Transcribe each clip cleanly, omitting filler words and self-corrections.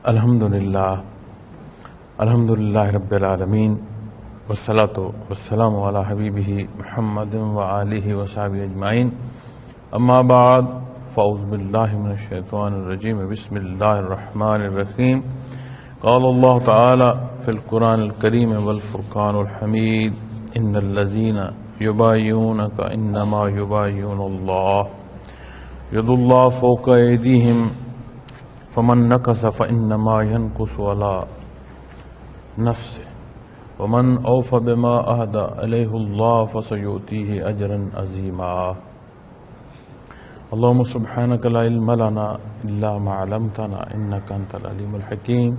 الحمدللہ رب العالمین والصلاة والسلام علی حبیبہ محمد وآلہ وصحبہ اجمعین اما بعد فاعوذ باللہ من الشیطان الرجیم بسم اللہ الرحمن الرحیم قال اللہ تعالی فی القرآن الکریم والفرقان الحمید ان الذین یبایعونک انما یبایعون اللہ ید اللہ فوق ایدیہم فمن نکث فإنما ينکث علی نفسه ومن اوف بما عهد علیہ اللہ فسیؤتیہ اجرا عظیما اللهم سبحانك لا علم لنا الا ما علمتنا انك انت العلیم الحکیم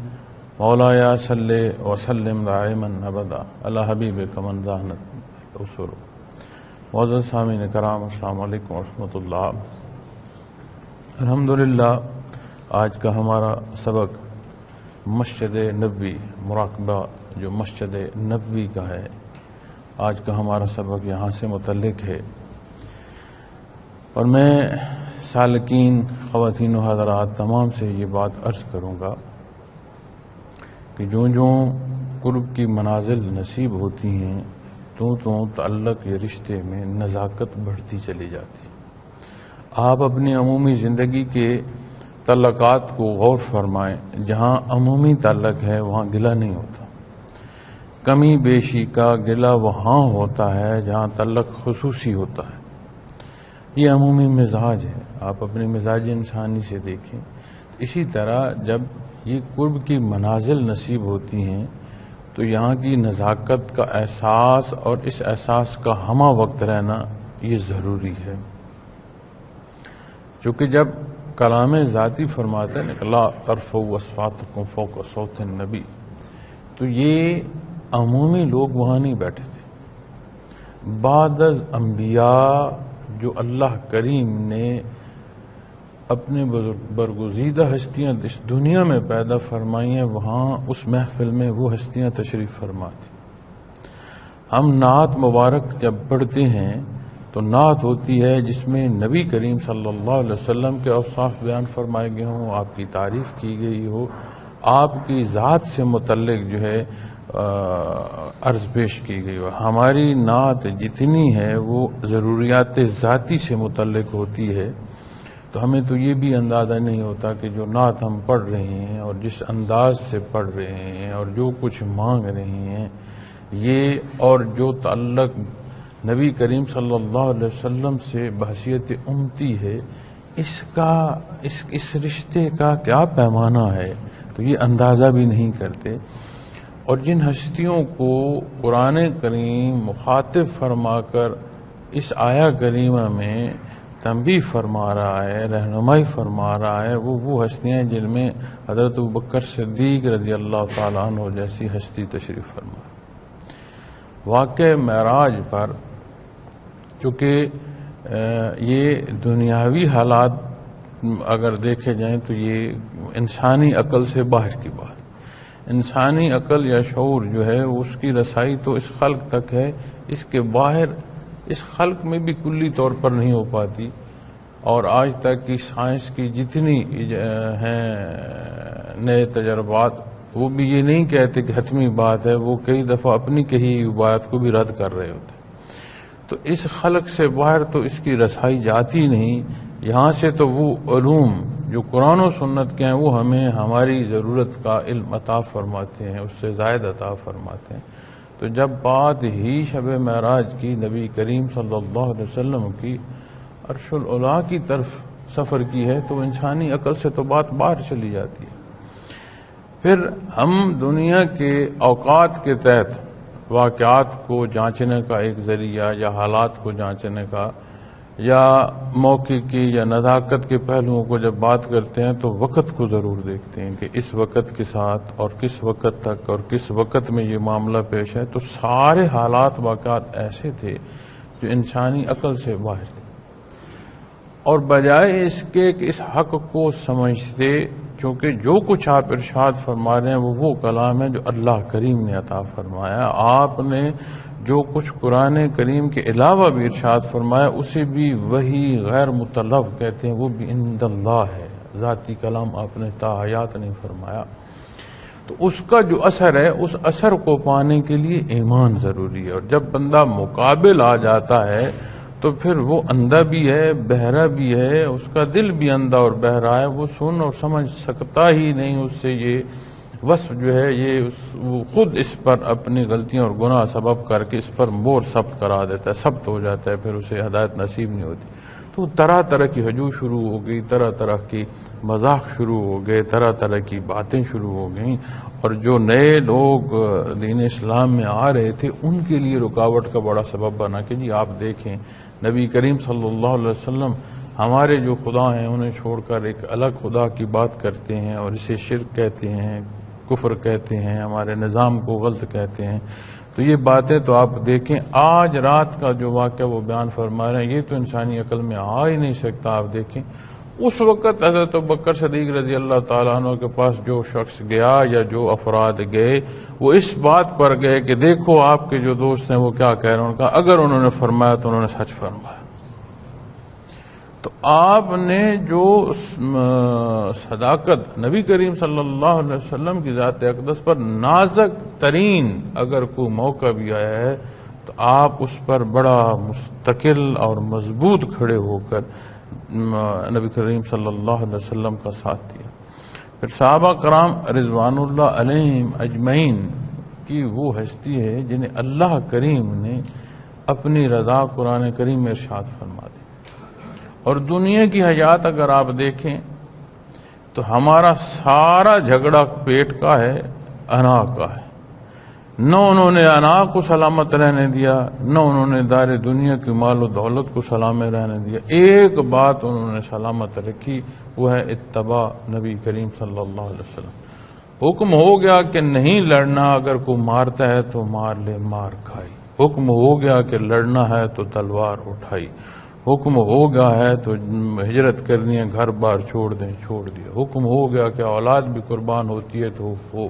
مولایا صلی وسلم دائما ابدا علی حبیبک من ذہنت اصول. معزز سامعین کرام السلام علیکم ورحمۃ اللہ. الحمدللہ آج کا ہمارا سبق مسجد نبوی مراقبہ جو مسجد نبوی کا ہے، آج کا ہمارا سبق یہاں سے متعلق ہے. اور میں سالکین خواتین و حضرات تمام سے یہ بات عرض کروں گا کہ جو قرب کی منازل نصیب ہوتی ہیں تو تعلق یا رشتے میں نزاکت بڑھتی چلی جاتی. آپ اپنی عمومی زندگی کے تعلقات کو غور فرمائیں. جہاں عمومی تعلق ہے وہاں گلہ نہیں ہوتا. کمی بیشی کا گلہ وہاں ہوتا ہے جہاں تعلق خصوصی ہوتا ہے. یہ عمومی مزاج ہے. آپ اپنے مزاج انسانی سے دیکھیں. اسی طرح جب یہ قرب کی منازل نصیب ہوتی ہیں تو یہاں کی نزاکت کا احساس اور اس احساس کا ہمہ وقت رہنا یہ ضروری ہے. چونکہ جب کلام ذاتی فرماتا ہے لا ترفعوا اصواتکم فوق صوت النبی، تو یہ عمومی لوگ وہاں نہیں بیٹھے تھے. بعد از انبیاء جو اللہ کریم نے اپنے برگزیدہ ہستیاں اس دنیا میں پیدا فرمائی ہیں، وہاں اس محفل میں وہ ہستیاں تشریف فرما تھی. ہم نعت مبارک جب پڑھتے ہیں تو نعت ہوتی ہے جس میں نبی کریم صلی اللہ علیہ وسلم کے اوصاف بیان فرمائے گئے ہوں، آپ کی تعریف کی گئی ہو، آپ کی ذات سے متعلق جو ہے عرض پیش کی گئی ہو. ہماری نعت جتنی ہے وہ ضروریات ذاتی سے متعلق ہوتی ہے. تو ہمیں تو یہ بھی اندازہ نہیں ہوتا کہ جو نعت ہم پڑھ رہے ہیں اور جس انداز سے پڑھ رہے ہیں اور جو کچھ مانگ رہے ہیں یہ اور جو تعلق نبی کریم صلی اللہ علیہ وسلم سے بحیثیت امتی ہے، اس رشتے کا کیا پیمانہ ہے، تو یہ اندازہ بھی نہیں کرتے. اور جن ہستیوں کو قرآن کریم مخاطب فرما کر اس آیا کریمہ میں تنبیہ فرما رہا ہے، رہنمائی فرما رہا ہے، وہ ہستیاں جن میں حضرت ابوبکر صدیق رضی اللہ تعالیٰ عنہ جیسی ہستی تشریف فرما. واقع معراج پر چونکہ یہ دنیاوی حالات اگر دیکھے جائیں تو یہ انسانی عقل سے باہر کی بات. انسانی عقل یا شعور جو ہے اس کی رسائی تو اس خلق تک ہے، اس کے باہر اس خلق میں بھی کلی طور پر نہیں ہو پاتی. اور آج تک کی سائنس کی جتنی ہیں نئے تجربات وہ بھی یہ نہیں کہتے کہ حتمی بات ہے، وہ کئی دفعہ اپنی کہی بات کو بھی رد کر رہے ہوتے. تو اس خلق سے باہر تو اس کی رسائی جاتی نہیں. یہاں سے تو وہ علوم جو قرآن و سنت کے ہیں وہ ہمیں ہماری ضرورت کا علم عطا فرماتے ہیں، اس سے زائد عطا فرماتے ہیں. تو جب بات ہی شب معراج کی، نبی کریم صلی اللہ علیہ وسلم کی عرش العلا کی طرف سفر کی ہے تو انسانی عقل سے تو بات باہر چلی جاتی ہے. پھر ہم دنیا کے اوقات کے تحت واقعات کو جانچنے کا ایک ذریعہ یا حالات کو جانچنے کا یا موقع کی یا نزاکت کے پہلوؤں کو جب بات کرتے ہیں تو وقت کو ضرور دیکھتے ہیں کہ اس وقت کے ساتھ اور کس وقت تک اور کس وقت میں یہ معاملہ پیش ہے. تو سارے حالات واقعات ایسے تھے جو انسانی عقل سے باہر تھے. اور بجائے اس کے کہ اس حق کو سمجھتے، چونکہ جو کچھ آپ ارشاد فرما رہے ہیں وہ کلام ہے جو اللہ کریم نے عطا فرمایا. آپ نے جو کچھ قرآن کریم کے علاوہ بھی ارشاد فرمایا اسے بھی وہی غیر مطلب کہتے ہیں، وہ بھی عند اللہ ہے، ذاتی کلام آپ نے تا حیات نہیں فرمایا، تو اس کا جو اثر ہے اس اثر کو پانے کے لیے ایمان ضروری ہے۔ اور جب بندہ مقابل آ جاتا ہے تو پھر وہ اندھا بھی ہے، بہرا بھی ہے، اس کا دل بھی اندھا اور بہرا ہے، وہ سن اور سمجھ سکتا ہی نہیں، اس سے یہ وصف جو ہے یہ وہ خود اس پر اپنی غلطیاں اور گناہ سبب کر کے اس پر مور ثبت کرا دیتا ہے، ثبت ہو جاتا ہے، پھر اسے ہدایت نصیب نہیں ہوتی۔ تو طرح طرح کی ہجو شروع ہو گئی، طرح طرح کی مذاق شروع ہو گئے، طرح طرح کی باتیں شروع ہو گئیں، اور جو نئے لوگ دین اسلام میں آ رہے تھے ان کے لیے رکاوٹ کا بڑا سبب بنا کہ جی آپ دیکھیں نبی کریم صلی اللہ علیہ وسلم ہمارے جو خدا ہیں انہیں چھوڑ کر ایک الگ خدا کی بات کرتے ہیں اور اسے شرک کہتے ہیں، کفر کہتے ہیں، ہمارے نظام کو غلط کہتے ہیں۔ تو یہ باتیں تو آپ دیکھیں، آج رات کا جو واقعہ وہ بیان فرما رہے ہیں یہ تو انسانی عقل میں آ ہی نہیں سکتا۔ آپ دیکھیں اس وقت حضرت ابوبکر صدیق رضی اللہ تعالیٰ عنہ کے پاس جو شخص گیا یا جو افراد گئے وہ اس بات پر گئے کہ دیکھو آپ کے جو دوست ہیں وہ کیا کہہ رہے ہیں، کہا اگر انہوں نے فرمایا تو انہوں نے سچ فرمایا۔ تو آپ نے جو صداقت نبی کریم صلی اللہ علیہ وسلم کی ذات اقدس پر نازک ترین اگر کوئی موقع بھی آیا ہے تو آپ اس پر بڑا مستقل اور مضبوط کھڑے ہو کر نبی کریم صلی اللہ علیہ وسلم کا ساتھ دیا۔ پھر صحابہ کرام رضوان اللہ علیہم اجمعین کی وہ ہستی ہے جنہیں اللہ کریم نے اپنی رضا قرآن کریم میں ارشاد فرما دی۔ اور دنیا کی حیات اگر آپ دیکھیں تو ہمارا سارا جھگڑا پیٹ کا ہے، انا کا ہے۔ نہ انہوں نے انا کو سلامت رہنے دیا، نہ انہوں نے دار دنیا کی مال و دولت کو سلامت رہنے دیا۔ ایک بات انہوں نے سلامت رکھی، وہ ہے اتباع نبی کریم صلی اللہ علیہ وسلم۔ حکم ہو گیا کہ نہیں لڑنا، اگر کوئی مارتا ہے تو مار لے، مار کھائی۔ حکم ہو گیا کہ لڑنا ہے تو تلوار اٹھائی۔ حکم ہو گیا ہے تو ہجرت کرنی ہے، گھر بار چھوڑ دیں، چھوڑ دیا۔ حکم ہو گیا کہ اولاد بھی قربان ہوتی ہے تو ہو،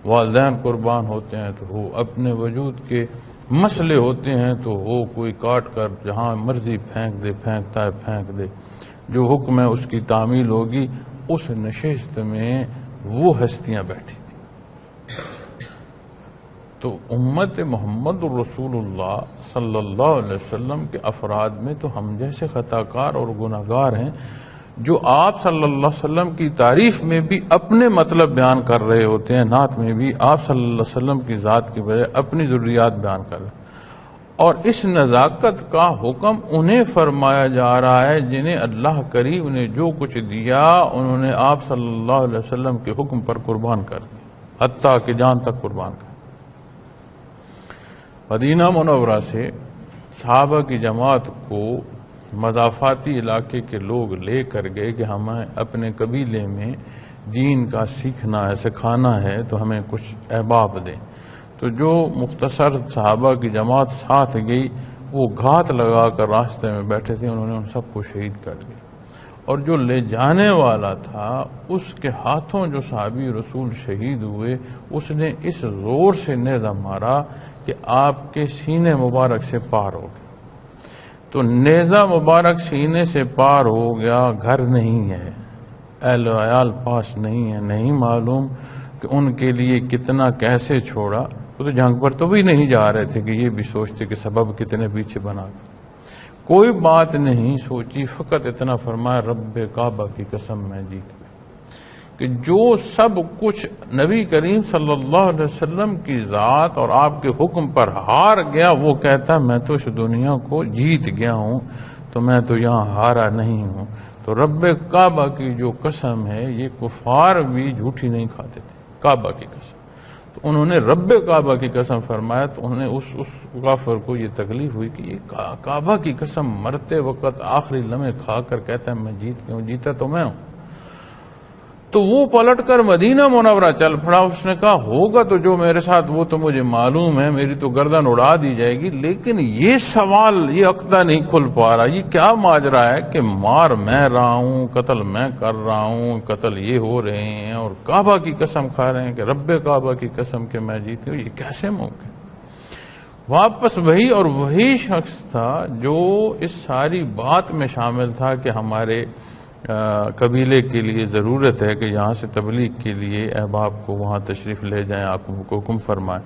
والدین قربان ہوتے ہیں تو ہو، اپنے وجود کے مسئلے ہوتے ہیں تو ہو، کوئی کاٹ کر جہاں مرضی پھینک دے، پھینکتا ہے پھینک دے، جو حکم ہے اس کی تعمیل ہوگی۔ اس نشست میں وہ ہستیاں بیٹھی تھیں۔ تو امت محمد الرسول اللہ صلی اللہ علیہ وسلم کے افراد میں تو ہم جیسے خطا کار اور گناہ گار ہیں، جو آپ صلی اللہ علیہ وسلم کی تعریف میں بھی اپنے مطلب بیان کر رہے ہوتے ہیں، نعت میں بھی آپ صلی اللہ علیہ وسلم کی ذات کی بجائے اپنی ضروریات بیان کر رہے ہیں، اور اس نزاکت کا حکم انہیں فرمایا جا رہا ہے جنہیں اللہ کریم نے جو کچھ دیا انہوں نے آپ صلی اللہ علیہ وسلم کے حکم پر قربان کر دیا، حتیٰ کہ جان تک قربان کر۔ مدینہ منورہ سے صحابہ کی جماعت کو مضافاتی علاقے کے لوگ لے کر گئے کہ ہمیں اپنے قبیلے میں دین کا سیکھنا ہے، سکھانا ہے، تو ہمیں کچھ احباب دیں۔ تو جو مختصر صحابہ کی جماعت ساتھ گئی وہ گھات لگا کر راستے میں بیٹھے تھے، انہوں نے ان سب کو شہید کر دیا۔ اور جو لے جانے والا تھا اس کے ہاتھوں جو صحابی رسول شہید ہوئے، اس نے اس زور سے نیزہ مارا کہ آپ کے سینے مبارک سے پار ہو گیا۔ تو نیزہ مبارک سینے سے پار ہو گیا، گھر نہیں ہے، اہل و عیال پاس نہیں ہے، نہیں معلوم کہ ان کے لیے کتنا کیسے چھوڑا۔ وہ تو جنگ پر تو بھی نہیں جا رہے تھے کہ یہ بھی سوچتے کہ سبب کتنے پیچھے بنا گئے، کوئی بات نہیں سوچی، فقط اتنا فرمایا رب کعبہ کی قسم میں جیت گیا، کہ جو سب کچھ نبی کریم صلی اللہ علیہ وسلم کی ذات اور آپ کے حکم پر ہار گیا، وہ کہتا میں تو اس دنیا کو جیت گیا ہوں، تو میں تو یہاں ہارا نہیں ہوں۔ تو رب کعبہ کی جو قسم ہے یہ کفار بھی جھوٹی نہیں کھاتے تھے، کعبہ کی قسم۔ تو انہوں نے رب کعبہ کی قسم فرمایا، تو انہوں نے اس کافر کو یہ تکلیف ہوئی کہ یہ کعبہ کی قسم مرتے وقت آخری لمحے کھا کر کہتا ہے میں جیت گیا ہوں، جیتا تو میں ہوں۔ تو وہ پلٹ کر مدینہ منورہ چل پڑا، اس نے کہا ہوگا تو جو میرے ساتھ وہ تو مجھے معلوم ہے، میری تو گردن اڑا دی جائے گی، لیکن یہ سوال، یہ عقدہ نہیں کھل پا رہا، یہ کیا ماجرا ہے کہ مار میں رہا ہوں، قتل میں کر رہا ہوں، قتل یہ ہو رہے ہیں، اور کعبہ کی قسم کھا رہے ہیں کہ رب کعبہ کی قسم کہ میں جیتی ہوں، یہ کیسے ممکن؟ واپس وہی اور وہی شخص تھا جو اس ساری بات میں شامل تھا کہ ہمارے قبیلے کے لیے ضرورت ہے کہ یہاں سے تبلیغ کے لیے احباب کو وہاں تشریف لے جائیں، آپ کو حکم فرمائیں۔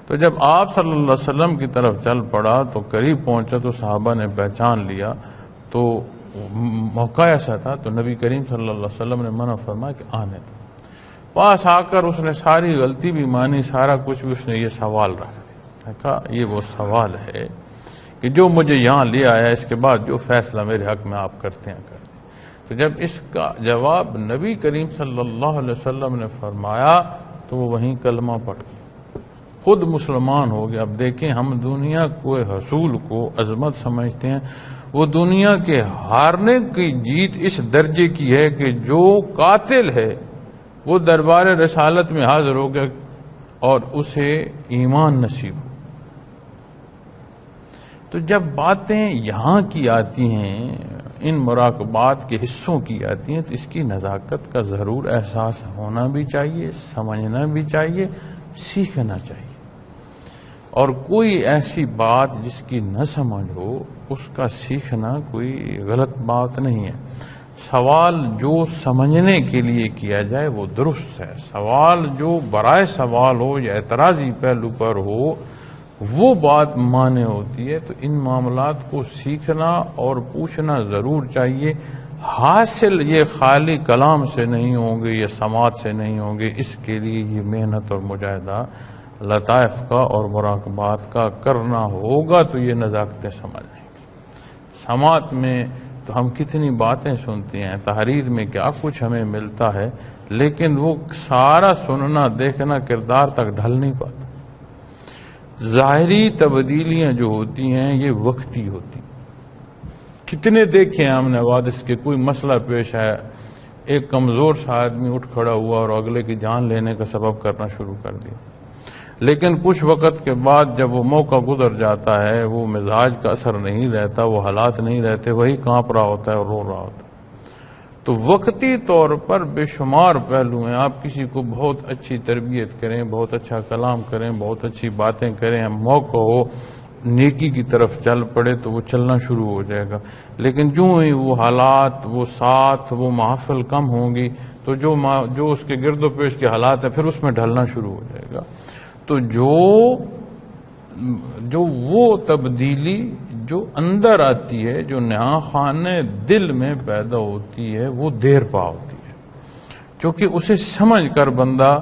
تو جب آپ صلی اللہ علیہ وسلم کی طرف چل پڑا تو قریب پہنچا تو صحابہ نے پہچان لیا، تو موقع ایسا تھا تو نبی کریم صلی اللہ علیہ وسلم نے منع فرمایا کہ آنے دو۔ پاس آ کر اس نے ساری غلطی بھی مانی، سارا کچھ بھی، اس نے یہ سوال رکھ دیا، کہا یہ وہ سوال ہے کہ جو مجھے یہاں لے آیا، اس کے بعد جو فیصلہ میرے حق میں آپ کرتے ہیں کر دیں۔ تو جب اس کا جواب نبی کریم صلی اللہ علیہ وسلم نے فرمایا تو وہ وہیں کلمہ پڑھ گیا، خود مسلمان ہو گیا۔ اب دیکھیں، ہم دنیا کو حصول کو عظمت سمجھتے ہیں، وہ دنیا کے ہارنے کی جیت اس درجے کی ہے کہ جو قاتل ہے وہ دربار رسالت میں حاضر ہو گیا اور اسے ایمان نصیب ہو۔ تو جب باتیں یہاں کی آتی ہیں، ان مراقبات کے حصوں کی آتی ہیں، تو اس کی نزاکت کا ضرور احساس ہونا بھی چاہیے، سمجھنا بھی چاہیے، سیکھنا چاہیے۔ اور کوئی ایسی بات جس کی نہ سمجھ ہو، اس کا سیکھنا کوئی غلط بات نہیں ہے۔ سوال جو سمجھنے کے لیے کیا جائے وہ درست ہے، سوال جو برائے سوال ہو یا اعتراضی پہلو پر ہو وہ بات مانے ہوتی ہے۔ تو ان معاملات کو سیکھنا اور پوچھنا ضرور چاہیے۔ حاصل یہ خالی کلام سے نہیں ہوں گے یا سماعت سے نہیں ہوں گے، اس کے لیے یہ محنت اور مجاہدہ لطائف کا اور مراقبات کا کرنا ہوگا، تو یہ نزاکتیں سمجھ لیں گے۔ سماعت میں تو ہم کتنی باتیں سنتے ہیں، تحریر میں کیا کچھ ہمیں ملتا ہے، لیکن وہ سارا سننا دیکھنا کردار تک ڈھل نہیں پاتا۔ ظاہری تبدیلیاں جو ہوتی ہیں یہ وقتی ہوتی ہیں۔ کتنے دیکھے ہیں ہم نے حوادث کے، کوئی مسئلہ پیش ہے، ایک کمزور سا آدمی اٹھ کھڑا ہوا اور اگلے کی جان لینے کا سبب کرنا شروع کر دیا، لیکن کچھ وقت کے بعد جب وہ موقع گزر جاتا ہے، وہ مزاج کا اثر نہیں رہتا، وہ حالات نہیں رہتے، وہی کانپ رہا ہوتا ہے اور رو رہا ہوتا ہے۔ تو وقتی طور پر بے شمار پہلو ہیں۔ آپ کسی کو بہت اچھی تربیت کریں، بہت اچھا کلام کریں، بہت اچھی باتیں کریں، موقع ہو نیکی کی طرف چل پڑے تو وہ چلنا شروع ہو جائے گا، لیکن جو ہی وہ حالات، وہ ساتھ، وہ محفل کم ہوں گی تو جو اس کے گرد و پیش کے حالات ہیں پھر اس میں ڈھلنا شروع ہو جائے گا۔ تو جو وہ تبدیلی جو اندر آتی ہے، جو نہاں خانے دل میں پیدا ہوتی ہے، وہ دیر پا ہوتی ہے، کیونکہ اسے سمجھ کر بندہ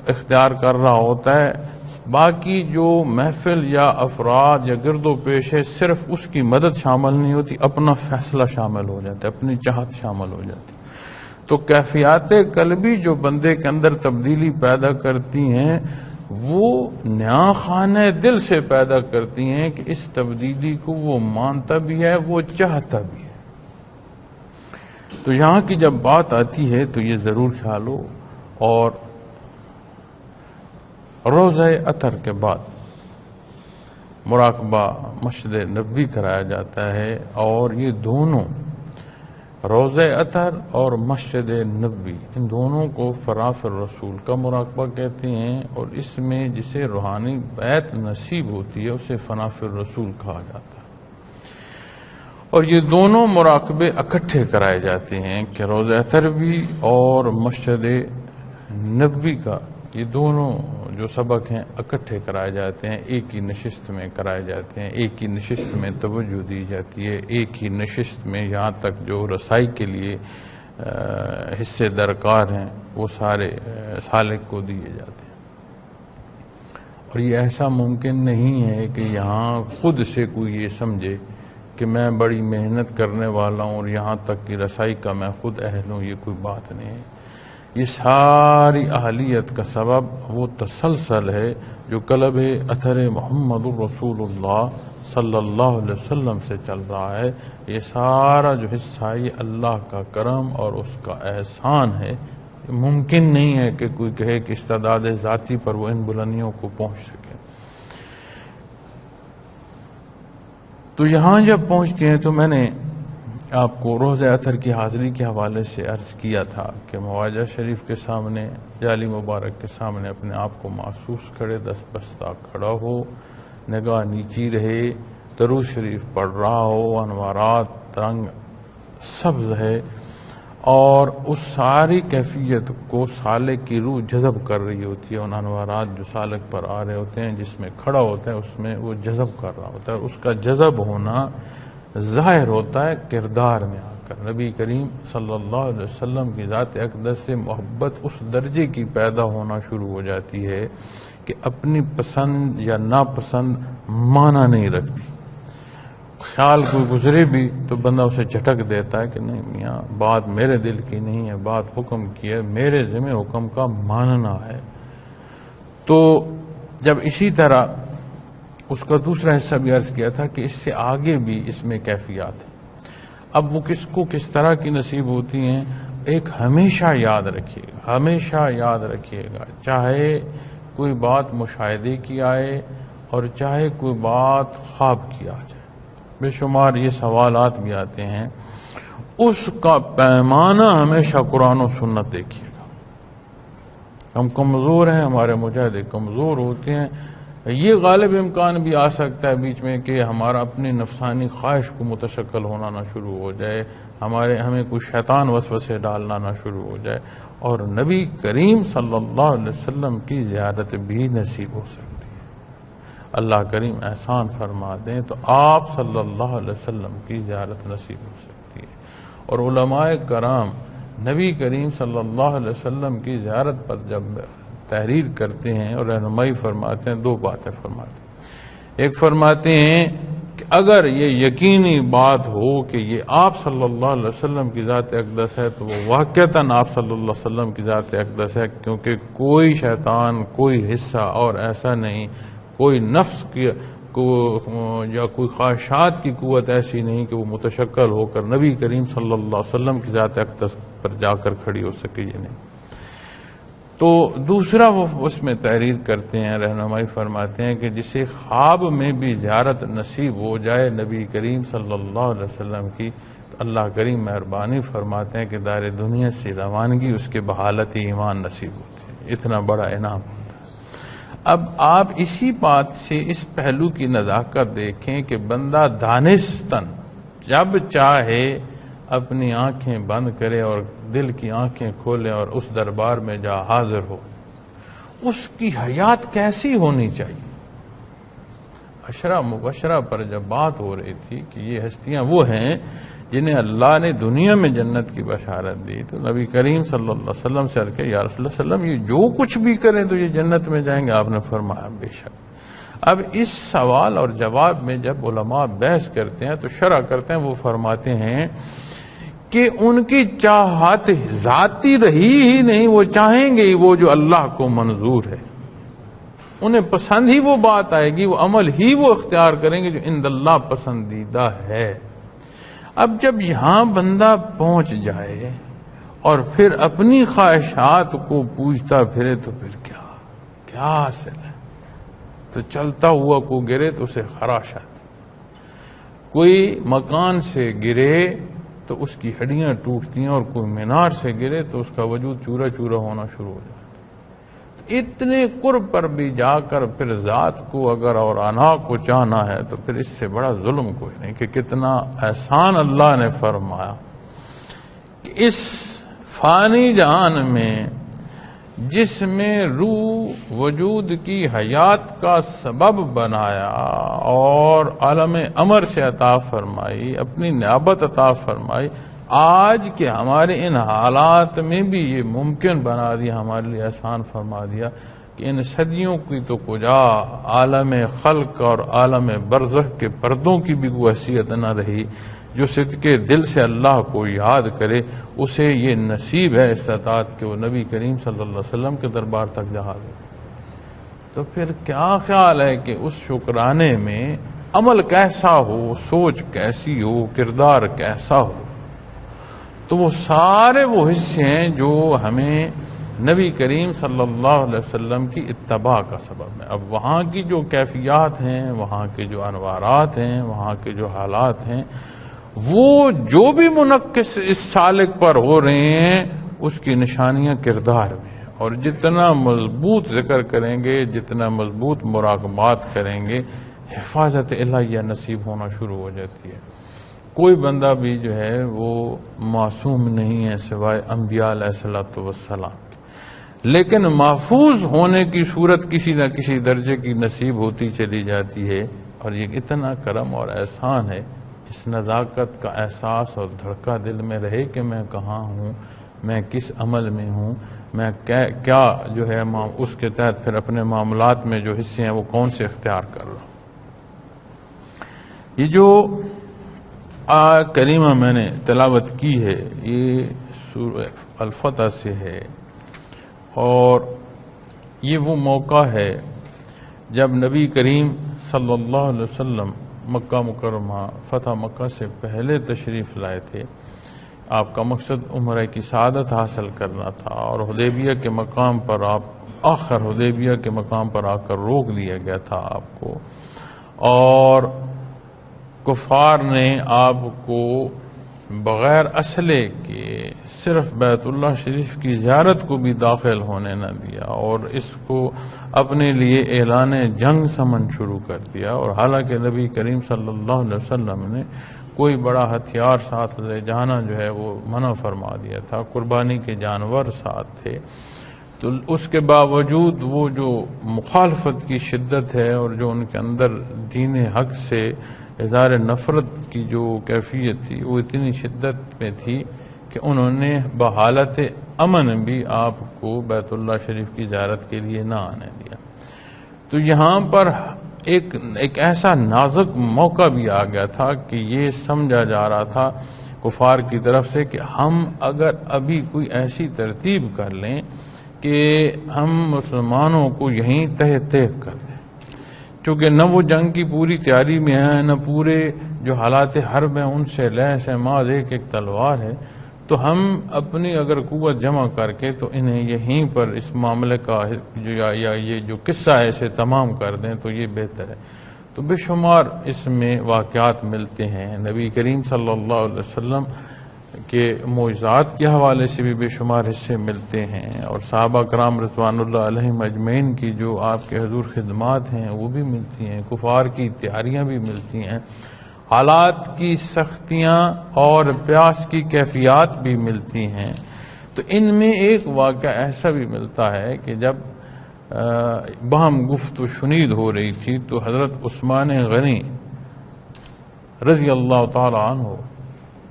اختیار کر رہا ہوتا ہے۔ باقی جو محفل یا افراد یا گرد و پیش ہے، صرف اس کی مدد شامل نہیں ہوتی، اپنا فیصلہ شامل ہو جاتا ہے، اپنی چاہت شامل ہو جاتی ہے۔ تو کیفیات قلبی جو بندے کے اندر تبدیلی پیدا کرتی ہیں، وہ نیا خانہ دل سے پیدا کرتی ہیں کہ اس تبدیلی کو وہ مانتا بھی ہے، وہ چاہتا بھی ہے۔ تو یہاں کی جب بات آتی ہے تو یہ ضرور خیال ہو۔ اور روزہ اطہر کے بعد مراقبہ مسجد نبوی کرایا جاتا ہے، اور یہ دونوں روزہ اطہر اور مسجد نبوی، ان دونوں کو فراف الرسول کا مراقبہ کہتے ہیں، اور اس میں جسے روحانی بیعت نصیب ہوتی ہے اسے فناف الرسول کہا جاتا ہے۔ اور یہ دونوں مراقبے اکٹھے کرائے جاتے ہیں کہ روزہ اطہر بھی اور مسجد نبوی کا، یہ دونوں جو سبق ہیں اکٹھے کرائے جاتے ہیں، ایک ہی نشست میں کرائے جاتے ہیں، ایک ہی نشست میں توجہ دی جاتی ہے، ایک ہی نشست میں یہاں تک جو رسائی کے لیے حصے درکار ہیں وہ سارے سالک کو دیے جاتے ہیں۔ اور یہ ایسا ممکن نہیں ہے کہ یہاں خود سے کوئی یہ سمجھے کہ میں بڑی محنت کرنے والا ہوں اور یہاں تک کہ رسائی کا میں خود اہل ہوں، یہ کوئی بات نہیں ہے۔ یہ ساری اہلیت کا سبب وہ تسلسل ہے جو قلب اطہر محمد الرسول اللہ صلی اللہ علیہ وسلم سے چل رہا ہے۔ یہ سارا جو حصہ ہے یہ اللہ کا کرم اور اس کا احسان ہے۔ ممکن نہیں ہے کہ کوئی کہے کہ استعداد ذاتی پر وہ ان بلندیوں کو پہنچ سکے۔ تو یہاں جب پہنچتے ہیں تو میں نے آپ کو روزہ اطہر کی حاضری کے حوالے سے عرض کیا تھا کہ مواجہ شریف کے سامنے، جالی مبارک کے سامنے اپنے آپ کو محسوس کرے، دست بستہ کھڑا ہو، نگاہ نیچی رہے، درود شریف پڑھ رہا ہو، انوارات رنگ سبز ہے، اور اس ساری کیفیت کو سالک کی روح جذب کر رہی ہوتی ہے. ان انوارات جو سالک پر آ رہے ہوتے ہیں، جس میں کھڑا ہوتا ہے، اس میں وہ جذب کر رہا ہوتا ہے. اور اس کا جذب ہونا ظاہر ہوتا ہے کردار میں آ کر. نبی کریم صلی اللہ علیہ وسلم کی ذات اقدس سے محبت اس درجے کی پیدا ہونا شروع ہو جاتی ہے کہ اپنی پسند یا ناپسند معنی نہیں رکھتی. خیال کوئی گزرے بھی تو بندہ اسے جھٹک دیتا ہے کہ نہیں میاں، بات میرے دل کی نہیں ہے، بات حکم کی ہے، میرے ذمہ حکم کا ماننا ہے. تو جب اسی طرح اس کا دوسرا حصہ بھی عرض کیا تھا کہ اس سے آگے بھی اس میں کیفیات ہیں. اب وہ کس کو کس طرح کی نصیب ہوتی ہیں؟ ایک ہمیشہ یاد رکھیے گا، ہمیشہ یاد رکھیے گا، چاہے کوئی بات مشاہدے کی آئے اور چاہے کوئی بات خواب کی آ جائے. بے شمار یہ سوالات بھی آتے ہیں. اس کا پیمانہ ہمیشہ قرآن و سنت دیکھیے گا. ہم کمزور ہیں، ہمارے مجاہدے کمزور ہوتے ہیں. یہ غالب امکان بھی آ سکتا ہے بیچ میں کہ ہمارا اپنی نفسانی خواہش کو متشکل ہونا نہ شروع ہو جائے، ہمیں کوئی شیطان وسوسے ڈالنا نہ شروع ہو جائے، اور نبی کریم صلی اللہ علیہ وسلم کی زیارت بھی نصیب ہو سکتی ہے. اللہ کریم احسان فرما دیں تو آپ صلی اللہ علیہ وسلم کی زیارت نصیب ہو سکتی ہے. اور علماء کرام نبی کریم صلی اللہ علیہ وسلم کی زیارت پر جب تحریر کرتے ہیں اور رہنمائی فرماتے ہیں، دو باتیں فرماتے ہیں. ایک فرماتے ہیں کہ اگر یہ یقینی بات ہو کہ یہ آپ صلی اللہ علیہ وسلم کی ذات اقدس ہے تو وہ واقعتاً آپ صلی اللہ علیہ وسلم کی ذات اقدس ہے، کیونکہ کوئی شیطان، کوئی حصہ اور ایسا نہیں، کوئی نفس کی یا کوئی خواہشات کی قوت ایسی نہیں کہ وہ متشکل ہو کر نبی کریم صلی اللہ علیہ وسلم کی ذات اقدس پر جا کر کھڑی ہو سکے. یہ نہیں. تو دوسرا وہ اس میں تحریر کرتے ہیں، رہنمائی فرماتے ہیں کہ جسے خواب میں بھی زیارت نصیب ہو جائے نبی کریم صلی اللہ علیہ وسلم کی، تو اللہ کریم مہربانی فرماتے ہیں کہ دار دنیا سے روانگی اس کے بحالت ایمان نصیب ہوتی ہے. اتنا بڑا انعام ہوتا ہے. اب آپ اسی بات سے اس پہلو کی نزاکت دیکھیں کہ بندہ دانستاً جب چاہے اپنی آنکھیں بند کرے اور دل کی آنکھیں کھولے اور اس دربار میں جا حاضر ہو. اس کی حیات کیسی ہونی چاہیے؟ عشرہ مبشرہ پر جب بات ہو رہی تھی کہ یہ ہستیاں وہ ہیں جنہیں اللہ نے دنیا میں جنت کی بشارت دی، تو نبی کریم صلی اللہ علیہ وسلم سے عرض کہ یا رسول اللہ صلی اللہ علیہ وسلم یہ جو کچھ بھی کریں تو یہ جنت میں جائیں گے؟ آپ نے فرمایا بے شک. اب اس سوال اور جواب میں جب علماء بحث کرتے ہیں تو شرح کرتے ہیں، وہ فرماتے ہیں کہ ان کی چاہت ذاتی رہی ہی نہیں، وہ چاہیں گے وہ جو اللہ کو منظور ہے. انہیں پسند ہی وہ بات آئے گی، وہ عمل ہی وہ اختیار کریں گے جو عند اللہ پسندیدہ ہے. اب جب یہاں بندہ پہنچ جائے اور پھر اپنی خواہشات کو پوچھتا پھرے تو پھر کیا حاصل ہے؟ تو چلتا ہوا کو گرے تو اسے خراش آتی، کوئی مکان سے گرے تو اس کی ہڈیاں ٹوٹتی ہیں، اور کوئی مینار سے گرے تو اس کا وجود چورا چورا ہونا شروع ہو جاتا. اتنے قرب پر بھی جا کر پھر ذات کو اگر اور انا کو چاہنا ہے تو پھر اس سے بڑا ظلم کوئی نہیں کہ کتنا احسان اللہ نے فرمایا کہ اس فانی جہان میں جس میں روح وجود کی حیات کا سبب بنایا اور عالم امر سے عطا فرمائی، اپنی نیابت عطا فرمائی، آج کے ہمارے ان حالات میں بھی یہ ممکن بنا دیا، ہمارے لیے آسان فرما دیا کہ ان صدیوں کی تو کجا عالم خلق اور عالم برزخ کے پردوں کی بھی کوئی حیثیت نہ رہی. جو صدقے دل سے اللہ کو یاد کرے اسے یہ نصیب ہے استطاعت کہ وہ نبی کریم صلی اللہ علیہ وسلم کے دربار تک جا دے. تو پھر کیا خیال ہے کہ اس شکرانے میں عمل کیسا ہو، سوچ کیسی ہو، کردار کیسا ہو. تو وہ سارے وہ حصے ہیں جو ہمیں نبی کریم صلی اللہ علیہ وسلم کی اتباع کا سبب ہے. اب وہاں کی جو کیفیات ہیں، وہاں کے جو انوارات ہیں، وہاں کے جو حالات ہیں، وہ جو بھی منعکس اس سالک پر ہو رہے ہیں اس کی نشانیاں کردار میں ہیں. اور جتنا مضبوط ذکر کریں گے، جتنا مضبوط مراقبات کریں گے، حفاظت الہیہ نصیب ہونا شروع ہو جاتی ہے. کوئی بندہ بھی جو ہے وہ معصوم نہیں ہے سوائے انبیاء علیہ الصلوۃ والسلام، لیکن محفوظ ہونے کی صورت کسی نہ کسی درجے کی نصیب ہوتی چلی جاتی ہے، اور یہ اتنا کرم اور احسان ہے، اس نزاکت کا احساس اور دھڑکا دل میں رہے کہ میں کہاں ہوں، میں کس عمل میں ہوں، میں کیا جو ہے اس کے تحت پھر اپنے معاملات میں جو حصے ہیں وہ کون سے اختیار کر رہا ہوں۔ یہ جو کریمہ میں نے تلاوت کی ہے یہ سورہ الفتح سے ہے، اور یہ وہ موقع ہے جب نبی کریم صلی اللہ علیہ وسلم مکہ مکرمہ فتح مکہ سے پہلے تشریف لائے تھے۔ آپ کا مقصد عمرہ کی سعادت حاصل کرنا تھا، اور حدیبیہ کے مقام پر حدیبیہ کے مقام پر آ کر روک لیا گیا تھا آپ کو، اور کفار نے آپ کو بغیر اسلحے کے صرف بیت اللہ شریف کی زیارت کو بھی داخل ہونے نہ دیا، اور اس کو اپنے لیے اعلان جنگ سمجھ شروع کر دیا۔ اور حالانکہ نبی کریم صلی اللہ علیہ وسلم نے کوئی بڑا ہتھیار ساتھ لے جانا جو ہے وہ منع فرما دیا تھا، قربانی کے جانور ساتھ تھے، تو اس کے باوجود وہ جو مخالفت کی شدت ہے اور جو ان کے اندر دین حق سے اظہار نفرت کی جو کیفیت تھی وہ اتنی شدت میں تھی کہ انہوں نے بحالت امن بھی آپ کو بیت اللہ شریف کی زیارت کے لیے نہ آنے دیا۔ تو یہاں پر ایک ایسا نازک موقع بھی آ گیا تھا کہ یہ سمجھا جا رہا تھا کفار کی طرف سے کہ ہم اگر ابھی کوئی ایسی ترتیب کر لیں کہ ہم مسلمانوں کو یہیں تہ کر دیں، چونکہ نہ وہ جنگ کی پوری تیاری میں ہیں، نہ پورے جو حالات حرب ہیں ان سے لیس ہے، ماذ ایک تلوار ہے، تو ہم اپنی اگر قوت جمع کر کے تو انہیں یہیں پر اس معاملے کا یا یہ جو قصہ ہے اسے تمام کر دیں تو یہ بہتر ہے۔ تو بے شمار اس میں واقعات ملتے ہیں، نبی کریم صلی اللہ علیہ وسلم کے معجزات کے حوالے سے بھی بے شمار حصے ملتے ہیں، اور صحابہ کرام رضوان اللہ علیہم اجمعین کی جو آپ کے حضور خدمات ہیں وہ بھی ملتی ہیں، کفار کی تیاریاں بھی ملتی ہیں، حالات کی سختیاں اور پیاس کی کیفیات بھی ملتی ہیں۔ تو ان میں ایک واقعہ ایسا بھی ملتا ہے کہ جب باہم گفت و شنید ہو رہی تھی تو حضرت عثمان غنی رضی اللہ تعالی عنہ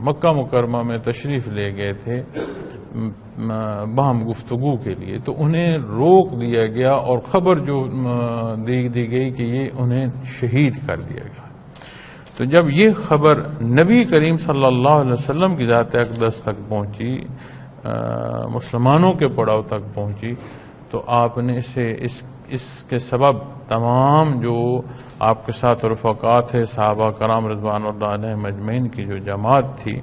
مکہ مکرمہ میں تشریف لے گئے تھے باہم گفتگو کے لیے، تو انہیں روک دیا گیا اور خبر جو دی گئی کہ یہ انہیں شہید کر دیا گیا۔ تو جب یہ خبر نبی کریم صلی اللہ علیہ وسلم کی ذات اقدس تک پہنچی، مسلمانوں کے پڑاؤ تک پہنچی، تو آپ نے اس کے سبب تمام جو آپ کے ساتھ رفقات ہے صحابہ کرام رضوان اللہ علیہم اجمعین کی جو جماعت تھی،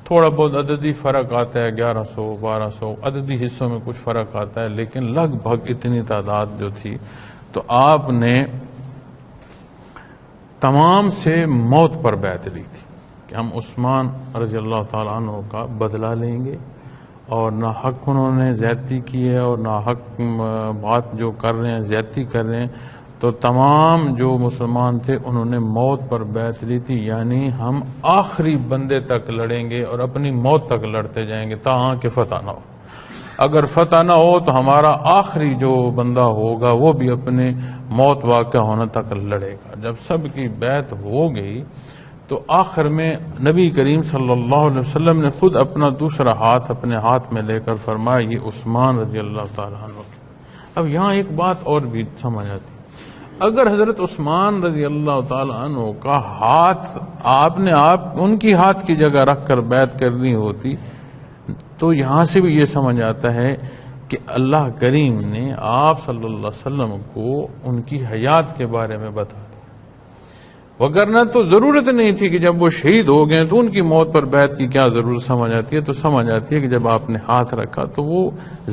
تھوڑا بہت عددی فرق آتا ہے، 1100 1200 عددی حصوں میں کچھ فرق آتا ہے، لیکن لگ بھگ اتنی تعداد جو تھی، تو آپ نے تمام سے موت پر بیعت لی تھی کہ ہم عثمان رضی اللہ تعالیٰ عنہ کا بدلہ لیں گے، اور نہ حق انہوں نے زیادتی کی ہے اور نہ حق بات جو کر رہے ہیں زیادتی کر رہے ہیں، تو تمام جو مسلمان تھے انہوں نے موت پر بیعت لی تھی، یعنی ہم آخری بندے تک لڑیں گے اور اپنی موت تک لڑتے جائیں گے تاہاں کہ فتح نہ ہو۔ اگر فتح نہ ہو تو ہمارا آخری جو بندہ ہوگا وہ بھی اپنے موت واقع ہونے تک لڑے گا۔ جب سب کی بیعت ہو گئی تو آخر میں نبی کریم صلی اللہ علیہ وسلم نے خود اپنا دوسرا ہاتھ اپنے ہاتھ میں لے کر فرمایا یہ عثمان رضی اللہ تعالیٰ عنہ کی۔ اب یہاں ایک بات اور بھی سمجھ آتی، اگر حضرت عثمان رضی اللہ تعالیٰ عنہ کا ہاتھ آپ نے ان کی ہاتھ کی جگہ رکھ کر بیعت کرنی ہوتی تو یہاں سے بھی یہ سمجھ آتا ہے کہ اللہ کریم نے آپ صلی اللہ علیہ وسلم کو ان کی حیات کے بارے میں بتا دیا، وگرنہ تو ضرورت نہیں تھی کہ جب وہ شہید ہو گئے تو ان کی موت پر بیعت کی کیا ضرورت سمجھ آتی ہے؟ تو سمجھ آتی ہے کہ جب آپ نے ہاتھ رکھا تو وہ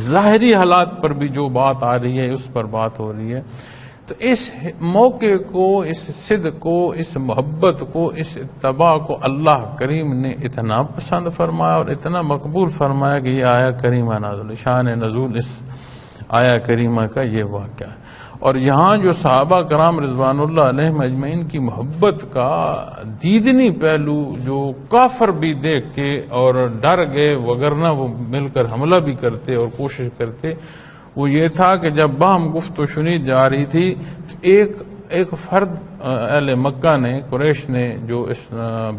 ظاہری حالات پر بھی جو بات آ رہی ہے اس پر بات ہو رہی ہے۔ تو اس موقع کو، اس صدق کو، اس محبت کو، اس اتباع کو اللہ کریم نے اتنا پسند فرمایا اور اتنا مقبول فرمایا کہ یہ آیا کریمہ نازل، شان نزول اس آیا کریمہ کا یہ واقعہ ہے۔ اور یہاں جو صحابہ کرام رضوان اللہ علیہم اجمعین کی محبت کا دیدنی پہلو جو کافر بھی دیکھ کے اور ڈر گئے، وگرنہ وہ مل کر حملہ بھی کرتے اور کوشش کرتے، وہ یہ تھا کہ جب باہم گفت و شنید جا رہی تھی، ایک فرد اہل مکہ نے، قریش نے جو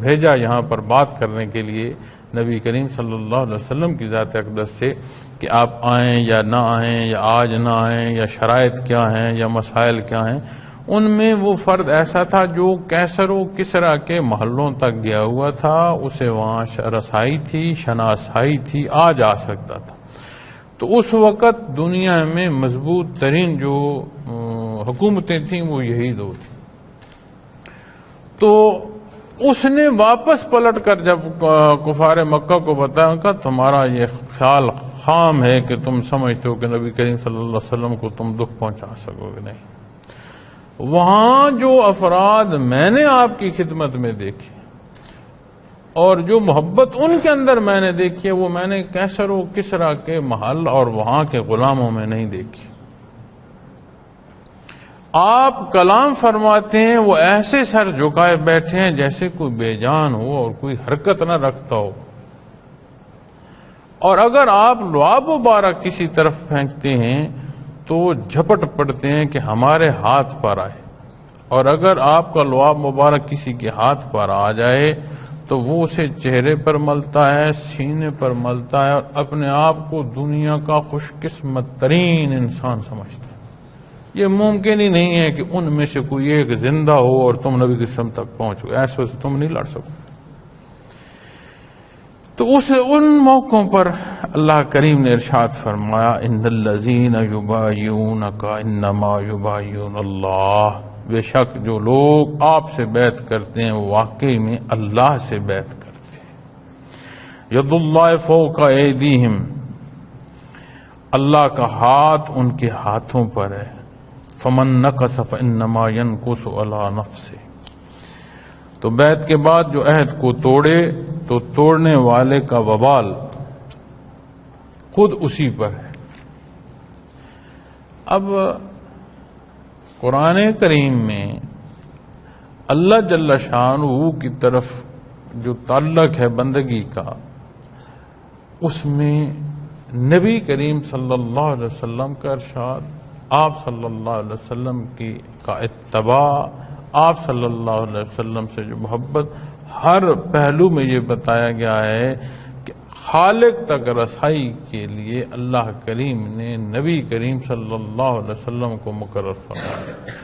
بھیجا یہاں پر بات کرنے کے لیے نبی کریم صلی اللہ علیہ وسلم کی ذات اقدس سے کہ آپ آئیں یا نہ آئیں، یا آج نہ آئیں، یا شرائط کیا ہیں، یا مسائل کیا ہیں، ان میں وہ فرد ایسا تھا جو کیسر و کسرا کے محلوں تک گیا ہوا تھا، اسے وہاں رسائی تھی، شناسائی تھی، آ جا سکتا تھا۔ تو اس وقت دنیا میں مضبوط ترین جو حکومتیں تھیں وہ یہی دو تھیں۔ تو اس نے واپس پلٹ کر جب کفار مکہ کو بتایا کہ تمہارا یہ خیال خام ہے کہ تم سمجھتے ہو کہ نبی کریم صلی اللہ علیہ وسلم کو تم دکھ پہنچا سکو گے، نہیں۔ وہاں جو افراد میں نے آپ کی خدمت میں دیکھے اور جو محبت ان کے اندر میں نے دیکھی ہے، وہ میں نے کیسر و کسرا کے محل اور وہاں کے غلاموں میں نہیں دیکھی۔ آپ کلام فرماتے ہیں، وہ ایسے سر جھکائے بیٹھے ہیں جیسے کوئی بے جان ہو اور کوئی حرکت نہ رکھتا ہو، اور اگر آپ لعاب مبارک کسی طرف پھینکتے ہیں تو جھپٹ پڑتے ہیں کہ ہمارے ہاتھ پر آئے، اور اگر آپ کا لعاب مبارک کسی کے ہاتھ پر آ جائے تو وہ اسے چہرے پر ملتا ہے، سینے پر ملتا ہے، اور اپنے آپ کو دنیا کا خوش قسمت ترین انسان سمجھتا ہے۔ یہ ممکن ہی نہیں ہے کہ ان میں سے کوئی ایک زندہ ہو اور تم نبی کی قسم تک پہنچو، ایسے سے تم نہیں لڑ سکو۔ تو ان موقعوں پر اللہ کریم نے ارشاد فرمایا، ان الذین یبایعونک انما یبایعون اللہ، بے شک جو لوگ آپ سے بیعت کرتے ہیں وہ واقعی میں اللہ سے بیعت کرتے ہیں۔ ید اللہ فوق ایدیہم، اللہ کا ہاتھ ان کے ہاتھوں پر ہے۔ فمن نکث فانما ینکث علی نفسہ، تو بیعت کے بعد جو عہد کو توڑے تو توڑنے والے کا وبال خود اسی پر ہے۔ اب قرآن کریم میں اللہ جل شانہ کی طرف جو تعلق ہے بندگی کا، اس میں نبی کریم صلی اللہ علیہ وسلم کا ارشاد، آپ صلی اللہ علیہ وسلم کا اتباع، آپ صلی اللہ علیہ وسلم سے جو محبت، ہر پہلو میں یہ بتایا گیا ہے کہ خالق تک رسائی کے لیے اللہ کریم نے نبی کریم صلی اللہ علیہ وسلم کو مقرر فرمایا۔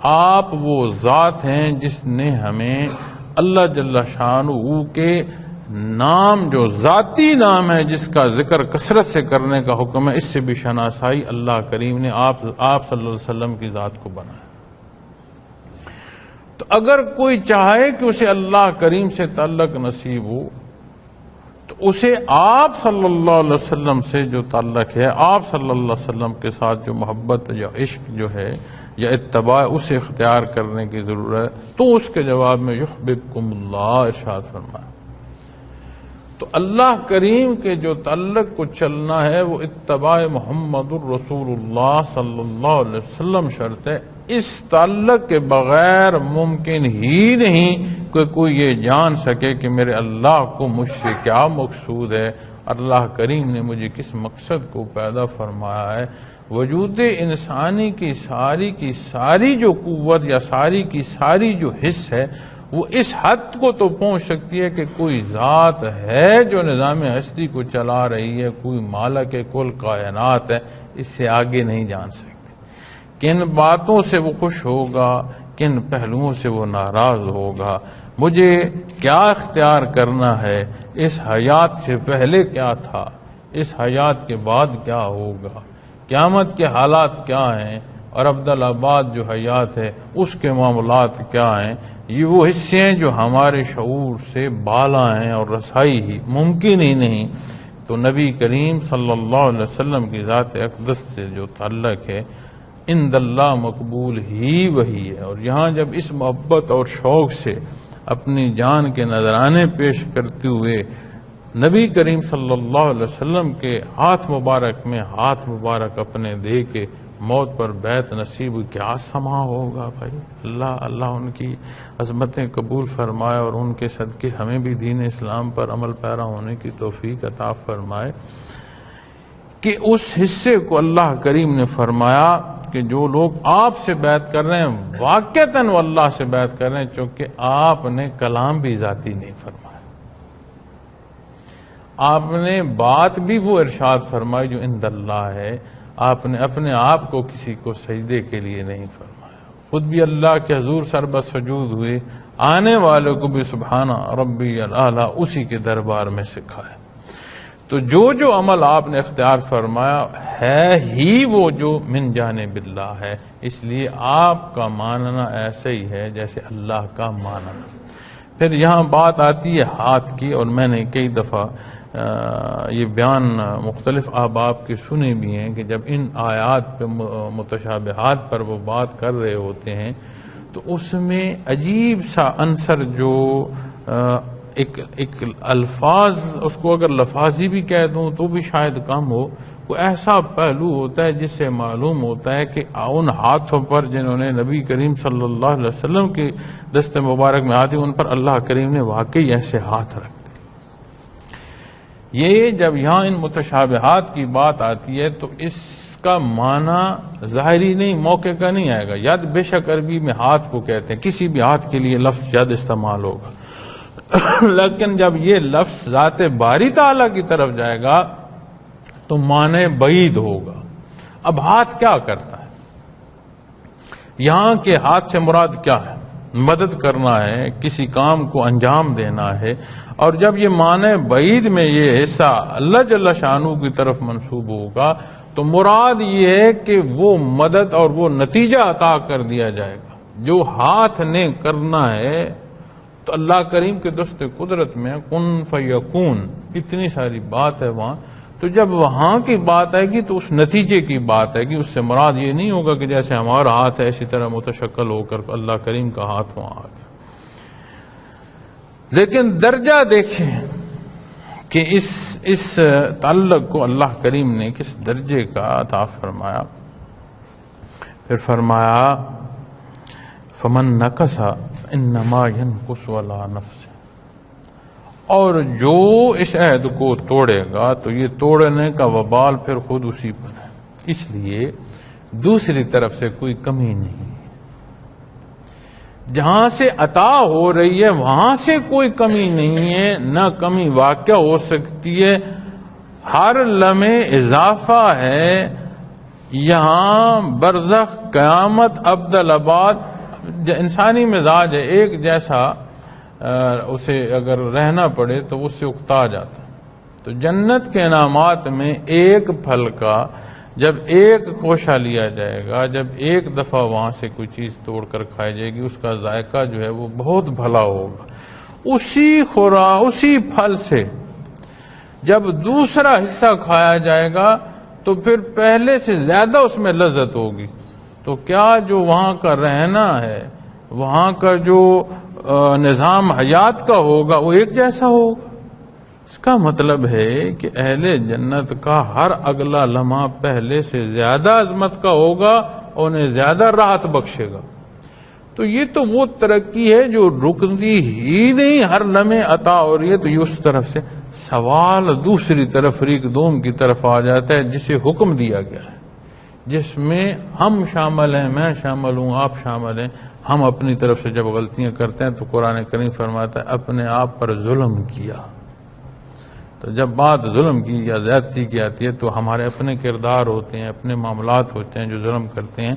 آپ وہ ذات ہیں جس نے ہمیں اللہ جل شانہ کے نام، جو ذاتی نام ہے جس کا ذکر کثرت سے کرنے کا حکم ہے، اس سے بھی شناسائی اللہ کریم نے آپ صلی اللہ علیہ وسلم کی ذات کو بنایا۔ تو اگر کوئی چاہے کہ اسے اللہ کریم سے تعلق نصیب ہو تو اسے آپ صلی اللہ علیہ وسلم سے جو تعلق ہے، آپ صلی اللہ علیہ وسلم کے ساتھ جو محبت یا عشق جو ہے یا اتباع، اسے اختیار کرنے کی ضرورت ہے۔ تو اس کے جواب میں یحببکم اللہ ارشاد فرمایا۔ تو اللہ کریم کے جو تعلق کو چلنا ہے وہ اتباع محمد الرسول اللہ صلی اللہ علیہ وسلم شرط ہے۔ اس تعلق کے بغیر ممکن ہی نہیں کہ کوئی یہ جان سکے کہ میرے اللہ کو مجھ سے کیا مقصود ہے، اللہ کریم نے مجھے کس مقصد کو پیدا فرمایا ہے۔ وجود انسانی کی ساری جو قوت یا ساری کی ساری جو حص ہے وہ اس حد کو تو پہنچ سکتی ہے کہ کوئی ذات ہے جو نظام ہستی کو چلا رہی ہے، کوئی مالک کل کائنات ہے، اس سے آگے نہیں جان سکتی۔ کن باتوں سے وہ خوش ہوگا، کن پہلوؤں سے وہ ناراض ہوگا، مجھے کیا اختیار کرنا ہے، اس حیات سے پہلے کیا تھا، اس حیات کے بعد کیا ہوگا، قیامت کے حالات کیا ہیں، اور عبدالآباد جو حیات ہے اس کے معاملات کیا ہیں، یہ وہ حصے ہیں جو ہمارے شعور سے بالا ہیں اور رسائی ہی ممکن ہی نہیں۔ تو نبی کریم صلی اللہ علیہ وسلم کی ذات اقدس سے جو تعلق ہے عند اللہ مقبول ہی وہی ہے۔ اور یہاں جب اس محبت اور شوق سے اپنی جان کے نذرانے پیش کرتے ہوئے نبی کریم صلی اللہ علیہ وسلم کے ہاتھ مبارک میں ہاتھ مبارک اپنے دے کے موت پر بیعت نصیب ہوئی، کیا سما ہوگا بھائی. اللہ ان کی عظمتیں قبول فرمائے اور ان کے صدقے ہمیں بھی دین اسلام پر عمل پیرا ہونے کی توفیق عطا فرمائے. کہ اس حصے کو اللہ کریم نے فرمایا کہ جو لوگ آپ سے بیعت کر رہے ہیں واقعتاً وہ اللہ سے بیعت کر رہے ہیں، چونکہ آپ نے کلام بھی ذاتی نہیں فرمایا، آپ نے بات بھی وہ ارشاد فرمائی جو عند اللہ ہے. آپ نے اپنے آپ کو کسی کو سجدے کے لیے نہیں فرمایا، خود بھی اللہ کے حضور سربسجود ہوئے، آنے والوں کو بھی سبحان ربی الاعلی اسی کے دربار میں سکھایا. تو جو عمل آپ نے اختیار فرمایا ہے ہی وہ جو من جانب اللہ ہے، اس لیے آپ کا ماننا ایسا ہی ہے جیسے اللہ کا ماننا. پھر یہاں بات آتی ہے ہاتھ کی، اور میں نے کئی دفعہ یہ بیان مختلف احباب کے سنے بھی ہیں کہ جب ان آیات پہ متشابہات پر وہ بات کر رہے ہوتے ہیں تو اس میں عجیب سا عنصر جو ایک الفاظ، اس کو اگر لفاظی بھی کہہ دوں تو بھی شاید کم ہو، وہ ایسا پہلو ہوتا ہے جس سے معلوم ہوتا ہے کہ ان ہاتھوں پر جنہوں نے نبی کریم صلی اللہ علیہ وسلم کے دست مبارک میں آتے ان پر اللہ کریم نے واقعی ایسے ہاتھ رکھے. یہ جب یہاں ان متشابہات کی بات آتی ہے تو اس کا معنی ظاہری نہیں، موقع کا نہیں آئے گا. ید بے شک عربی میں ہاتھ کو کہتے ہیں، کسی بھی ہاتھ کے لیے لفظ ید استعمال ہوگا، لیکن جب یہ لفظ ذات باری تعالیٰ کی طرف جائے گا تو معنی بعید ہوگا. اب ہاتھ کیا کرتا ہے؟ یہاں کے ہاتھ سے مراد کیا ہے؟ مدد کرنا ہے، کسی کام کو انجام دینا ہے. اور جب یہ معنی بعید میں یہ حصہ اللہ جل شانہ کی طرف منسوب ہوگا تو مراد یہ ہے کہ وہ مدد اور وہ نتیجہ عطا کر دیا جائے گا جو ہاتھ نے کرنا ہے. تو اللہ کریم کے دست قدرت میں کن فیکون اتنی ساری بات ہے وہاں. تو جب وہاں کی بات آئے گی تو اس نتیجے کی بات آئے گی. اس سے مراد یہ نہیں ہوگا کہ جیسے ہمارا ہاتھ ہے اسی طرح متشکل ہو کر اللہ کریم کا ہاتھ وہاں آ گیا. لیکن درجہ دیکھیں کہ اس تعلق کو اللہ کریم نے کس درجے کا عطا فرمایا. پھر فرمایا فمن نقص انما ينقص على نفسه، اور جو اس عہد کو توڑے گا تو یہ توڑنے کا وبال پھر خود اسی پر ہے. اس لیے دوسری طرف سے کوئی کمی نہیں، جہاں سے عطا ہو رہی ہے وہاں سے کوئی کمی نہیں ہے، نہ کمی واقع ہو سکتی ہے. ہر لمحے اضافہ ہے. یہاں برزخ، قیامت، ابدالآباد انسانی مزاج ہے، ایک جیسا اسے اگر رہنا پڑے تو اس سے اکتا جاتا ہے. تو جنت کے انعامات میں ایک پھل کا جب ایک کوشہ لیا جائے گا، جب ایک دفعہ وہاں سے کوئی چیز توڑ کر کھائی جائے گی، اس کا ذائقہ جو ہے وہ بہت بھلا ہوگا. اسی پھل سے جب دوسرا حصہ کھایا جائے گا تو پھر پہلے سے زیادہ اس میں لذت ہوگی. تو کیا جو وہاں کا رہنا ہے، وہاں کا جو نظام حیات کا ہوگا وہ ایک جیسا ہوگا؟ اس کا مطلب ہے کہ اہل جنت کا ہر اگلا لمحہ پہلے سے زیادہ عظمت کا ہوگا، انہیں زیادہ راحت بخشے گا. تو یہ تو وہ ترقی ہے جو رکتی ہی نہیں، ہر لمحے عطا ہو رہی ہے. تو یہ اس طرف سے سوال دوسری طرف فریق دوم کی طرف آ جاتا ہے جسے حکم دیا گیا ہے، جس میں ہم شامل ہیں، میں شامل ہوں، آپ شامل ہیں. ہم اپنی طرف سے جب غلطیاں کرتے ہیں تو قرآن کریم فرماتا ہے اپنے آپ پر ظلم کیا. تو جب بات ظلم کی یا زیادتی کی آتی ہے تو ہمارے اپنے کردار ہوتے ہیں، اپنے معاملات ہوتے ہیں جو ظلم کرتے ہیں.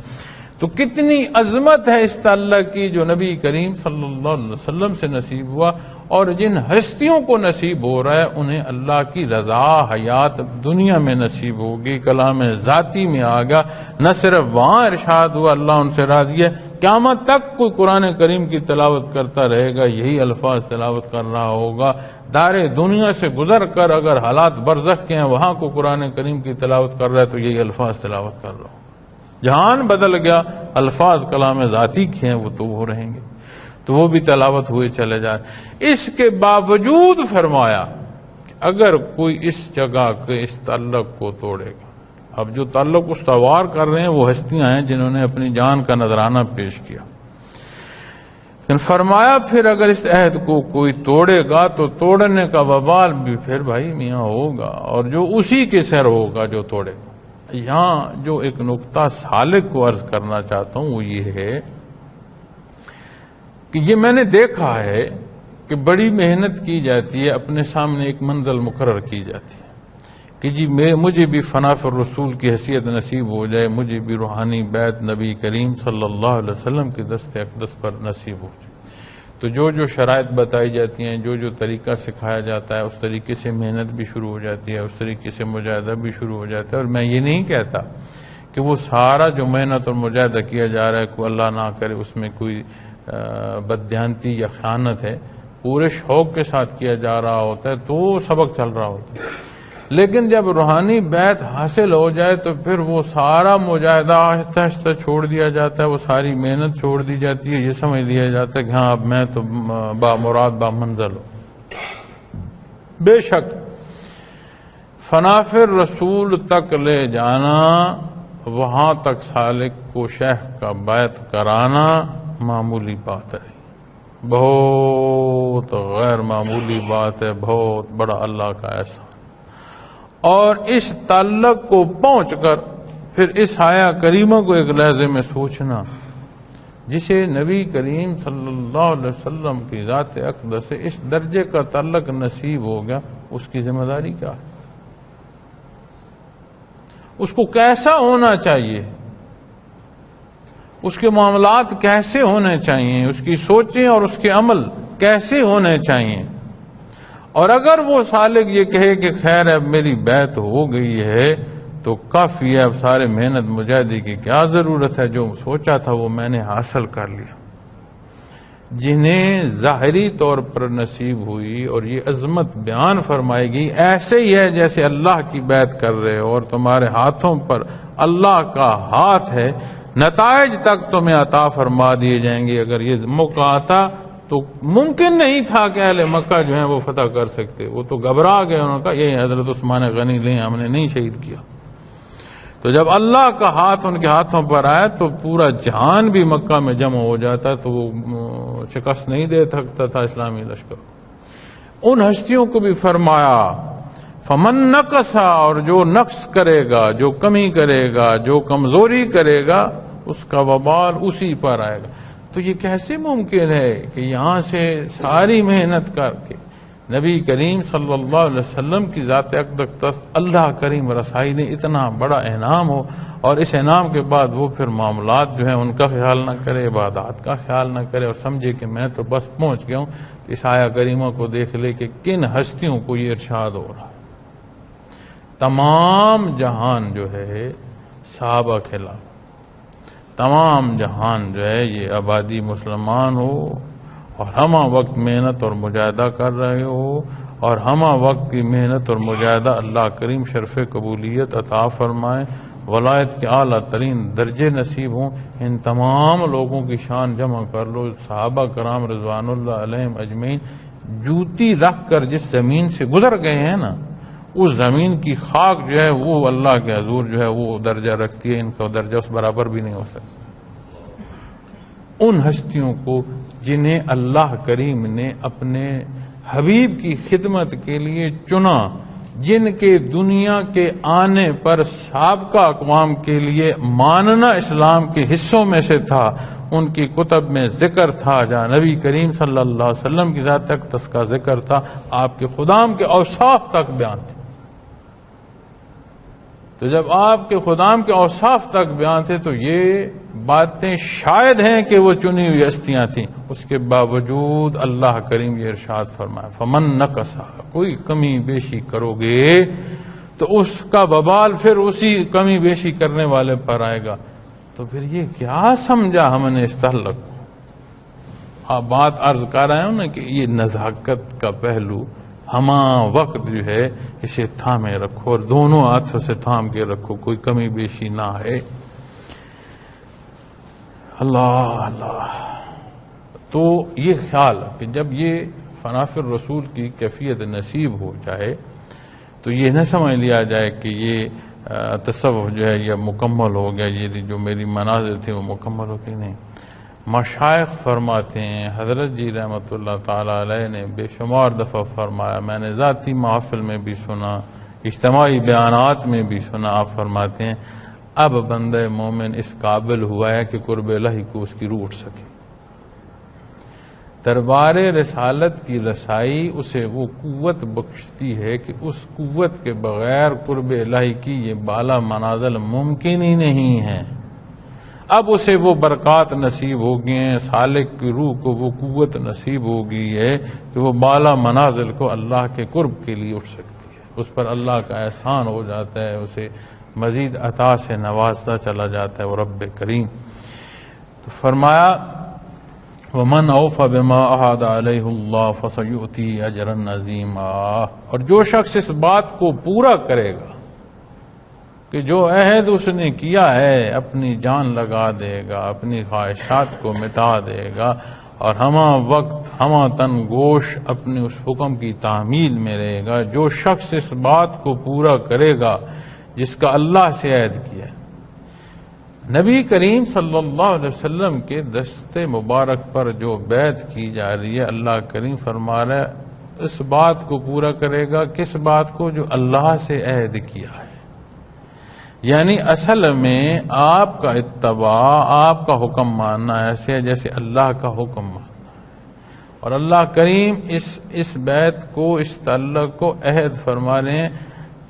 تو کتنی عظمت ہے اس تعلق کی جو نبی کریم صلی اللہ علیہ وسلم سے نصیب ہوا. اور جن ہستیوں کو نصیب ہو رہا ہے انہیں اللہ کی رضا حیات دنیا میں نصیب ہوگی. کلام ذاتی میں آگا، نہ صرف وہاں ارشاد ہوا اللہ ان سے راضی ہے، قیامت تک کوئی قرآن کریم کی تلاوت کرتا رہے گا، یہی الفاظ تلاوت کر رہا ہوگا. دار دنیا سے گزر کر اگر حالات برزخ کے ہیں وہاں کو قرآن کریم کی تلاوت کر رہا ہے تو یہی الفاظ تلاوت کر رہا ہو. جہان بدل گیا، الفاظ کلام ذاتی کے ہیں وہ تو وہ رہیں گے، تو وہ بھی تلاوت ہوئے چلے جائیں. اس کے باوجود فرمایا اگر کوئی اس جگہ کے اس تعلق کو توڑے گا، اب جو تعلق استوار کر رہے ہیں وہ ہستیاں ہیں جنہوں نے اپنی جان کا نذرانہ پیش کیا. لیکن فرمایا پھر اگر اس عہد کو کوئی توڑے گا تو توڑنے کا وبال بھی پھر بھائی میاں ہوگا، اور جو اسی کے سر ہوگا جو توڑے گا. یہاں جو ایک نقطہ سالک کو عرض کرنا چاہتا ہوں وہ یہ ہے کہ یہ میں نے دیکھا ہے کہ بڑی محنت کی جاتی ہے، اپنے سامنے ایک منزل مقرر کی جاتی ہے کہ جی مجھے بھی فنا فی الرسول کی حیثیت نصیب ہو جائے، مجھے بھی روحانی بیعت نبی کریم صلی اللہ علیہ وسلم کے دست اقدس پر نصیب ہو جائے. تو جو شرائط بتائی جاتی ہیں، جو طریقہ سکھایا جاتا ہے، اس طریقے سے محنت بھی شروع ہو جاتی ہے، اس طریقے سے مجاہدہ بھی شروع ہو جاتا ہے. اور میں یہ نہیں کہتا کہ وہ سارا جو محنت اور مجاہدہ کیا جا رہا ہے کوئی اللہ نہ کرے اس میں کوئی بددیانتی یا خیانت ہے، پورے شوق کے ساتھ کیا جا رہا ہوتا ہے تو سبق چل رہا ہوتا ہے. لیکن جب روحانی بیعت حاصل ہو جائے تو پھر وہ سارا مجاہدہ آہستہ آہستہ چھوڑ دیا جاتا ہے، وہ ساری محنت چھوڑ دی جاتی ہے. یہ سمجھ لیا جاتا ہے کہ ہاں اب میں تو بامراد بامنزل ہوں. بے شک فنا فی الرسول تک لے جانا، وہاں تک سالک کو شیخ کا بیعت کرانا معمولی بات ہے، بہت غیر معمولی بات ہے، بہت بڑا اللہ کا احسان. اور اس تعلق کو پہنچ کر پھر اس آیا کریمہ کو ایک لحظے میں سوچنا، جسے نبی کریم صلی اللہ علیہ وسلم کی ذات اقدس سے اس درجے کا تعلق نصیب ہو گیا، اس کی ذمہ داری کیا ہے، اس کو کیسا ہونا چاہیے، اس کے معاملات کیسے ہونے چاہیے، اس کی سوچیں اور اس کے عمل کیسے ہونے چاہیے. اور اگر وہ سالک یہ کہے کہ خیر اب میری بیعت ہو گئی ہے تو کافی ہے، اب سارے محنت مجاہدے کی کیا ضرورت ہے، جو سوچا تھا وہ میں نے حاصل کر لیا. جنہیں ظاہری طور پر نصیب ہوئی اور یہ عظمت بیان فرمائی گئی، ایسے ہی ہے جیسے اللہ کی بیعت کر رہے ہو اور تمہارے ہاتھوں پر اللہ کا ہاتھ ہے، نتائج تک تمہیں عطا فرما دیے جائیں گے. اگر یہ موقع آتا تو ممکن نہیں تھا کہ اہل مکہ جو ہیں وہ فتح کر سکتے، وہ تو گھبرا گئے، انہوں نے کہا یہ حضرت عثمان غنی لیں، ہم نے نہیں شہید کیا. تو جب اللہ کا ہاتھ ان کے ہاتھوں پر آیا تو پورا جہان بھی مکہ میں جمع ہو جاتا، تو وہ شکست نہیں دے سکتا تھا اسلامی لشکر. ان ہستیوں کو بھی فرمایا فمن نقصا، اور جو نقص کرے گا، جو کمی کرے گا، جو کمزوری کرے گا، اس کا وبال اسی پر آئے گا. تو یہ کیسے ممکن ہے کہ یہاں سے ساری محنت کر کے نبی کریم صلی اللہ علیہ وسلم کی ذات اقدس تک اللہ کریم رسائی نے اتنا بڑا انعام ہو، اور اس انعام کے بعد وہ پھر معاملات جو ہیں ان کا خیال نہ کرے، عبادات کا خیال نہ کرے، اور سمجھے کہ میں تو بس پہنچ گیا ہوں. اس آیا کریمہ کو دیکھ لے کہ کن ہستیوں کو یہ ارشاد ہو رہا ہے. تمام جہان جو ہے صحابہ خلاف، تمام جہان جو ہے یہ آبادی مسلمان ہو اور ہمہ وقت محنت اور مجاہدہ کر رہے ہو، اور ہمہ وقت کی محنت اور مجاہدہ اللہ کریم شرف قبولیت عطا فرمائے، ولایت کے اعلیٰ ترین درجے نصیب ہوں. ان تمام لوگوں کی شان جمع کر لو. صحابہ کرام رضوان اللہ علیہم اجمعین جوتی رکھ کر جس زمین سے گزر گئے ہیں نا، اس زمین کی خاک جو ہے وہ اللہ کے حضور جو ہے وہ درجہ رکھتی ہے، ان کا درجہ اس برابر بھی نہیں ہو سکتا. ان ہستیوں کو جنہیں اللہ کریم نے اپنے حبیب کی خدمت کے لیے چنا، جن کے دنیا کے آنے پر سابقہ اقوام کے لیے ماننا اسلام کے حصوں میں سے تھا، ان کی کتب میں ذکر تھا، جہاں نبی کریم صلی اللہ علیہ وسلم کی ذات اقدس کا ذکر تھا، آپ کے خدام کے اوصاف تک بیان تھے. تو جب آپ کے خدام کے اوصاف تک بیان تھے تو یہ باتیں شاید ہیں کہ وہ چنی ہوئی ہستیاں تھیں، اس کے باوجود اللہ کریم یہ ارشاد فرمایا فمن نقصا، کوئی کمی بیشی کرو گے تو اس کا وبال پھر اسی کمی بیشی کرنے والے پر آئے گا. تو پھر یہ کیا سمجھا ہم نے اس تعلق کو؟ آپ بات عرض کر رہے ہوں نا کہ یہ نزاکت کا پہلو ہما وقت جو ہے اسے تھامے رکھو، اور دونوں ہاتھوں سے تھام کے رکھو، کوئی کمی بیشی نہ ہے. اللہ اللہ. تو یہ خیال کہ جب یہ فنا فی الرسول کی کیفیت نصیب ہو جائے تو یہ نہ سمجھ لیا جائے کہ یہ تصوف جو ہے یہ مکمل ہو گیا، یہ جو میری منازل تھی وہ مکمل ہو گئی؟ نہیں۔ مشائخ فرماتے ہیں، حضرت جی رحمۃ اللہ تعالی علیہ نے بے شمار دفعہ فرمایا، میں نے ذاتی محفل میں بھی سنا، اجتماعی بیانات میں بھی سنا، آپ فرماتے ہیں اب بندہ مومن اس قابل ہوا ہے کہ قرب الہی کو اس کی روح اٹھ سکے۔ دربار رسالت کی رسائی اسے وہ قوت بخشتی ہے کہ اس قوت کے بغیر قرب الہی کی یہ بالا منازل ممکن ہی نہیں ہے۔ اب اسے وہ برکات نصیب ہو گئی ہیں، سالک کی روح کو وہ قوت نصیب ہو گئی ہے کہ وہ بالا منازل کو اللہ کے قرب کے لیے اٹھ سکتی ہے، اس پر اللہ کا احسان ہو جاتا ہے، اسے مزید عطا سے نوازتا چلا جاتا ہے وہ رب کریم۔ تو فرمایا وَمَنْ أَوْفَى بِمَا أَعَدَ عَلَيْهُ اللَّهُ فَسَيُؤْتِيهِ أَجْرًا عَظِيمًا، اور جو شخص اس بات کو پورا کرے گا کہ جو عہد اس نے کیا ہے اپنی جان لگا دے گا، اپنی خواہشات کو مٹا دے گا، اور ہمہ وقت ہمہ تن گوش اپنے اس حکم کی تعمیل میں رہے گا، جو شخص اس بات کو پورا کرے گا جس کا اللہ سے عہد کیا ہے۔ نبی کریم صلی اللہ علیہ وسلم کے دست مبارک پر جو بیعت کی جا رہی ہے، اللہ کریم فرما رہا ہے اس بات کو پورا کرے گا، کس بات کو؟ جو اللہ سے عہد کیا ہے۔ یعنی اصل میں آپ کا اتباع، آپ کا حکم ماننا ایسے ہے جیسے اللہ کا حکم ماننا ہے، اور اللہ کریم اس بیعت کو، اس تعلق کو عہد فرما رہے ہیں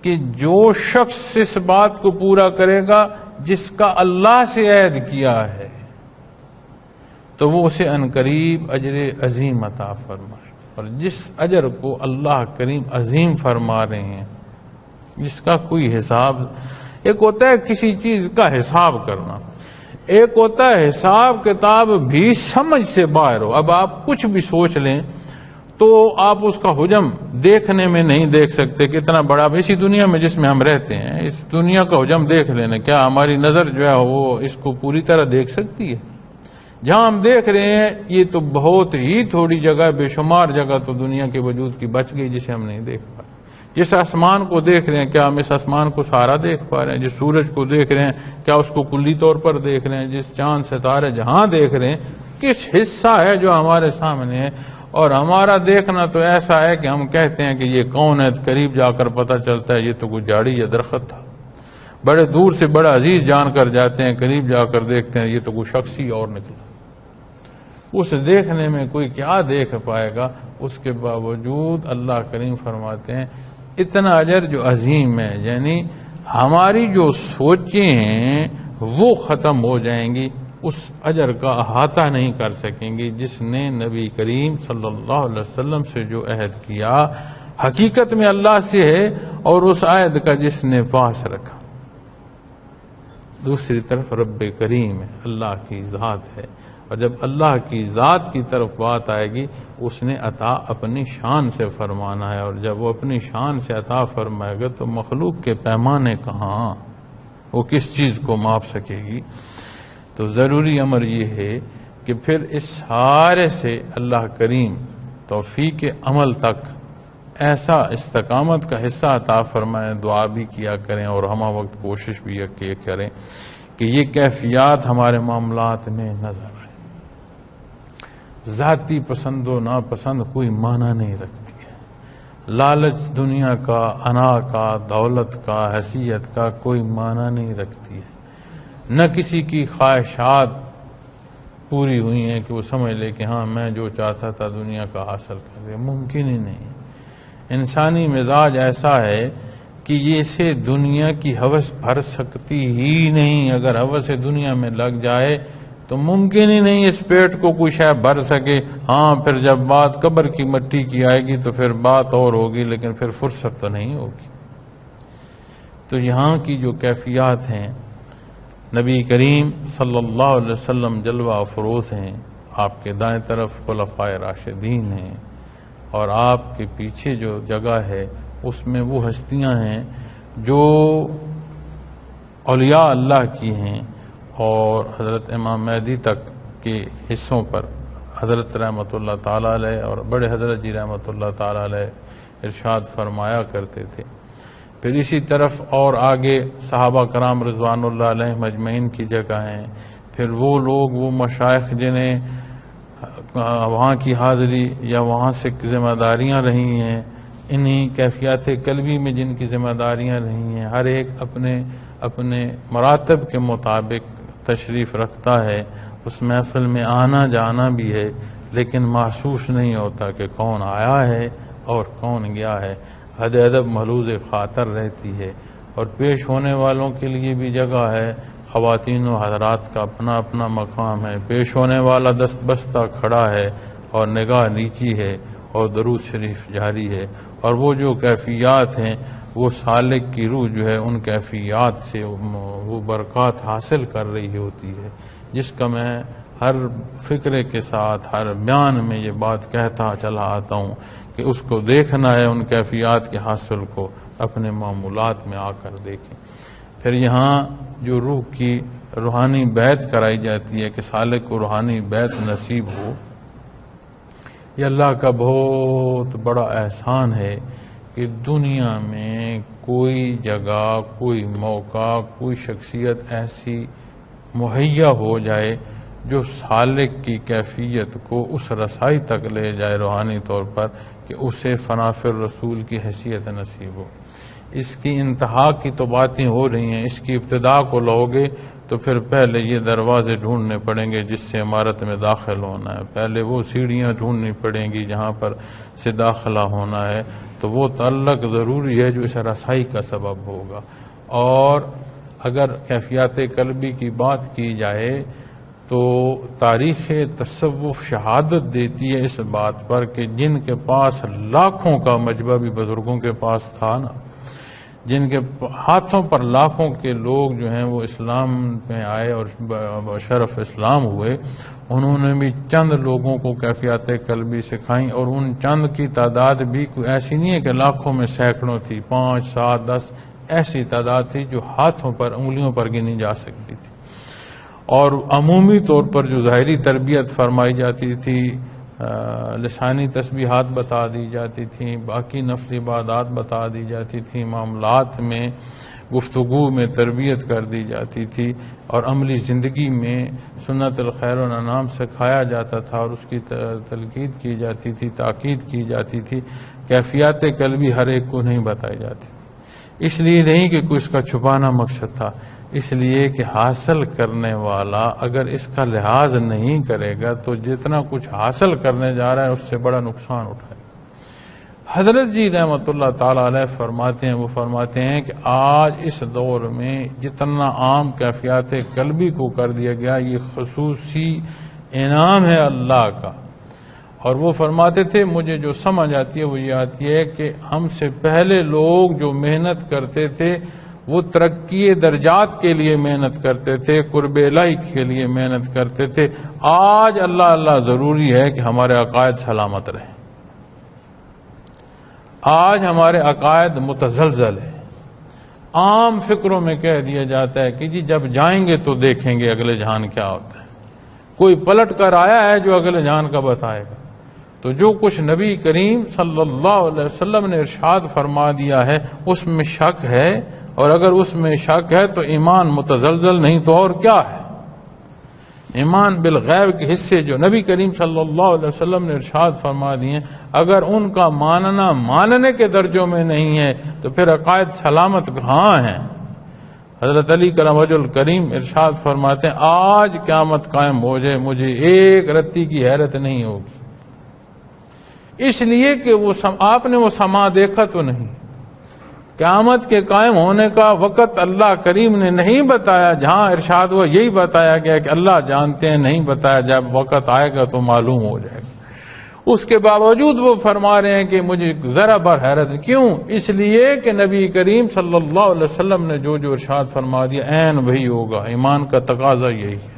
کہ جو شخص اس بات کو پورا کرے گا جس کا اللہ سے عہد کیا ہے تو وہ اسے عنقریب اجر عظیم عطا فرمائے، اور جس اجر کو اللہ کریم عظیم فرما رہے ہیں جس کا کوئی حساب، ایک ہوتا ہے کسی چیز کا حساب کرنا، ایک ہوتا ہے حساب کتاب بھی سمجھ سے باہر ہو۔ اب آپ کچھ بھی سوچ لیں تو آپ اس کا حجم دیکھنے میں نہیں دیکھ سکتے کتنا بڑا، اسی دنیا میں جس میں ہم رہتے ہیں اس دنیا کا حجم دیکھ لینا، کیا ہماری نظر جو ہے وہ اس کو پوری طرح دیکھ سکتی ہے؟ جہاں ہم دیکھ رہے ہیں یہ تو بہت ہی تھوڑی جگہ، بے شمار جگہ تو دنیا کے وجود کی بچ گئی جسے ہم نہیں دیکھ پا رہے۔ جس آسمان کو دیکھ رہے ہیں کیا ہم اس آسمان کو سارا دیکھ پا رہے ہیں؟ جس سورج کو دیکھ رہے ہیں کیا اس کو کلی طور پر دیکھ رہے ہیں؟ جس چاند ستارے جہاں دیکھ رہے ہیں کس حصہ ہے جو ہمارے سامنے ہے؟ اور ہمارا دیکھنا تو ایسا ہے کہ ہم کہتے ہیں کہ یہ کون ہے، قریب جا کر پتہ چلتا ہے یہ تو کوئی جھاڑی یا درخت تھا، بڑے دور سے بڑا عزیز جان کر جاتے ہیں، قریب جا کر دیکھتے ہیں یہ تو کوئی شخص ہی اور نکلا۔ اس دیکھنے میں کوئی کیا دیکھ پائے گا، اس کے باوجود اللہ کریم فرماتے ہیں اتنا اجر جو عظیم ہے، یعنی ہماری جو سوچیں ہیں وہ ختم ہو جائیں گی، اس اجر کا احاطہ نہیں کر سکیں گی جس نے نبی کریم صلی اللہ علیہ وسلم سے جو عہد کیا حقیقت میں اللہ سے ہے، اور اس عہد کا جس نے پاس رکھا۔ دوسری طرف رب کریم ہے، اللہ کی ذات ہے، اور جب اللہ کی ذات کی طرف بات آئے گی اس نے عطا اپنی شان سے فرمانا ہے، اور جب وہ اپنی شان سے عطا فرمائے گا تو مخلوق کے پیمانے کہاں، وہ کس چیز کو ماپ سکے گی؟ تو ضروری امر یہ ہے کہ پھر اس سارے سے اللہ کریم توفیق عمل تک ایسا استقامت کا حصہ عطا فرمائیں، دعا بھی کیا کریں اور ہمہ وقت کوشش بھی یہ کریں کہ یہ کیفیات ہمارے معاملات میں نظر آئے۔ ذاتی پسند و ناپسند کوئی معنی نہیں رکھتی ہے، لالچ دنیا کا، انا کا، دولت کا، حیثیت کا کوئی معنی نہیں رکھتی ہے، نہ کسی کی خواہشات پوری ہوئی ہیں کہ وہ سمجھ لے کہ ہاں میں جو چاہتا تھا دنیا کا حاصل کر لیا، ممکن ہی نہیں۔ انسانی مزاج ایسا ہے کہ یہ اسے دنیا کی ہوس بھر سکتی ہی نہیں، اگر ہوس دنیا میں لگ جائے تو ممکن ہی نہیں اس پیٹ کو کوئی شے بھر سکے۔ ہاں پھر جب بات قبر کی مٹی کی آئے گی تو پھر بات اور ہوگی، لیکن پھر فرصت تو نہیں ہوگی۔ تو یہاں کی جو کیفیات ہیں، نبی کریم صلی اللہ علیہ وسلم جلوہ افروز ہیں، آپ کے دائیں طرف خلفائے راشدین ہیں، اور آپ کے پیچھے جو جگہ ہے اس میں وہ ہستیاں ہیں جو اولیاء اللہ کی ہیں، اور حضرت امام مہدی تک کے حصوں پر حضرت رحمۃ اللہ تعالیٰ علیہ اور بڑے حضرت جی رحمۃ اللہ تعالیٰ علیہ ارشاد فرمایا کرتے تھے پھر اسی طرف اور آگے صحابہ کرام رضوان اللہ علیہ مجمعین کی جگہ ہیں، پھر وہ لوگ، وہ مشائخ جنہیں وہاں کی حاضری یا وہاں سے ذمہ داریاں رہی ہیں، انہی کیفیات قلبی میں جن کی ذمہ داریاں رہی ہیں، ہر ایک اپنے اپنے مراتب کے مطابق تشریف رکھتا ہے، اس محفل میں آنا جانا بھی ہے، لیکن محسوس نہیں ہوتا کہ کون آیا ہے اور کون گیا ہے، حد ادب محلوظ خاطر رہتی ہے، اور پیش ہونے والوں کے لیے بھی جگہ ہے، خواتین و حضرات کا اپنا اپنا مقام ہے، پیش ہونے والا دست بستہ کھڑا ہے اور نگاہ نیچی ہے اور درود شریف جاری ہے، اور وہ جو کیفیات ہیں وہ سالک کی روح جو ہے ان کیفیات سے وہ برکات حاصل کر رہی ہوتی ہے، جس کا میں ہر فکرے کے ساتھ ہر بیان میں یہ بات کہتا چلا آتا ہوں کہ اس کو دیکھنا ہے، ان کیفیات کے حاصل کو اپنے معمولات میں آ کر دیکھیں۔ پھر یہاں جو روح کی روحانی بیعت کرائی جاتی ہے کہ سالک کو روحانی بیعت نصیب ہو، یہ اللہ کا بہت بڑا احسان ہے کہ دنیا میں کوئی جگہ، کوئی موقع، کوئی شخصیت ایسی مہیا ہو جائے جو سالک کی کیفیت کو اس رسائی تک لے جائے روحانی طور پر کہ اسے فناف الرسول کی حیثیت نصیب ہو۔ اس کی انتہا کی تو باتیں ہو رہی ہیں، اس کی ابتدا کو لوگے تو پھر پہلے یہ دروازے ڈھونڈنے پڑیں گے جس سے عمارت میں داخل ہونا ہے، پہلے وہ سیڑھیاں ڈھونڈنی پڑیں گی جہاں پر سے داخلہ ہونا ہے، تو وہ تعلق ضروری ہے جو اس رسائی کا سبب ہوگا۔ اور اگر کیفیات قلبی کی بات کی جائے تو تاریخ تصوف شہادت دیتی ہے اس بات پر کہ جن کے پاس لاکھوں کا مجمع بھی بزرگوں کے پاس تھا نا، جن کے ہاتھوں پر لاکھوں کے لوگ جو ہیں وہ اسلام میں آئے اور شرف اسلام ہوئے، انہوں نے بھی چند لوگوں کو کیفیات قلبی سکھائیں، اور ان چند کی تعداد بھی کوئی ایسی نہیں ہے کہ لاکھوں میں سینکڑوں تھی، 5 7 10 ایسی تعداد تھی جو ہاتھوں پر انگلیوں پر گنی جا سکتی تھی۔ اور عمومی طور پر جو ظاہری تربیت فرمائی جاتی تھی، لسانی تسبیحات بتا دی جاتی تھیں، باقی نفلی عبادات بتا دی جاتی تھیں، معاملات میں گفتگو میں تربیت کر دی جاتی تھی، اور عملی زندگی میں سنت الخیر والانام سکھایا جاتا تھا اور اس کی تلقین کی جاتی تھی، تاکید کی جاتی تھی۔ کیفیات قلبی ہر ایک کو نہیں بتائی جاتی، اس لیے نہیں کہ کوئی اس کا چھپانا مقصد تھا، اس لیے کہ حاصل کرنے والا اگر اس کا لحاظ نہیں کرے گا تو جتنا کچھ حاصل کرنے جا رہا ہے اس سے بڑا نقصان اٹھائے۔ حضرت جی رحمت اللہ تعالی علیہ فرماتے ہیں، وہ فرماتے ہیں کہ آج اس دور میں جتنا عام کیفیات قلبی کو کر دیا گیا، یہ خصوصی انعام ہے اللہ کا۔ اور وہ فرماتے تھے مجھے جو سمجھ آتی ہے وہ یہ آتی ہے کہ ہم سے پہلے لوگ جو محنت کرتے تھے وہ ترقی درجات کے لیے محنت کرتے تھے، قرب الہی کے لیے محنت کرتے تھے۔ آج اللہ اللہ ضروری ہے کہ ہمارے عقائد سلامت رہیں۔ آج ہمارے عقائد متزلزل ہیں، عام فکروں میں کہہ دیا جاتا ہے کہ جی جب جائیں گے تو دیکھیں گے اگلے جہان کیا ہوتا ہے، کوئی پلٹ کر آیا ہے جو اگلے جہان کا بتائے گا؟ تو جو کچھ نبی کریم صلی اللہ علیہ وسلم نے ارشاد فرما دیا ہے اس میں شک ہے، اور اگر اس میں شک ہے تو ایمان متزلزل نہیں تو اور کیا ہے؟ ایمان بالغیب کے حصے جو نبی کریم صلی اللہ علیہ وسلم نے ارشاد فرما دیے، اگر ان کا ماننا ماننے کے درجوں میں نہیں ہے تو پھر عقائد سلامت کہاں ہیں؟ حضرت علی کرم وجہ الکریم ارشاد فرماتے ہیں آج قیامت قائم ہو جائے مجھے ایک رتی کی حیرت نہیں ہوگی، اس لیے کہ آپ نے وہ سما دیکھا تو نہیں۔ قیامت کے قائم ہونے کا وقت اللہ کریم نے نہیں بتایا، جہاں ارشاد ہوا یہی بتایا گیا کہ اللہ جانتے ہیں، نہیں بتایا جب وقت آئے گا تو معلوم ہو جائے گا۔ اس کے باوجود وہ فرما رہے ہیں کہ مجھے ذرا بر حیرت، کیوں؟ اس لیے کہ نبی کریم صلی اللہ علیہ وسلم نے جو ارشاد فرما دیا عین وہی ہوگا۔ ایمان کا تقاضا یہی ہے۔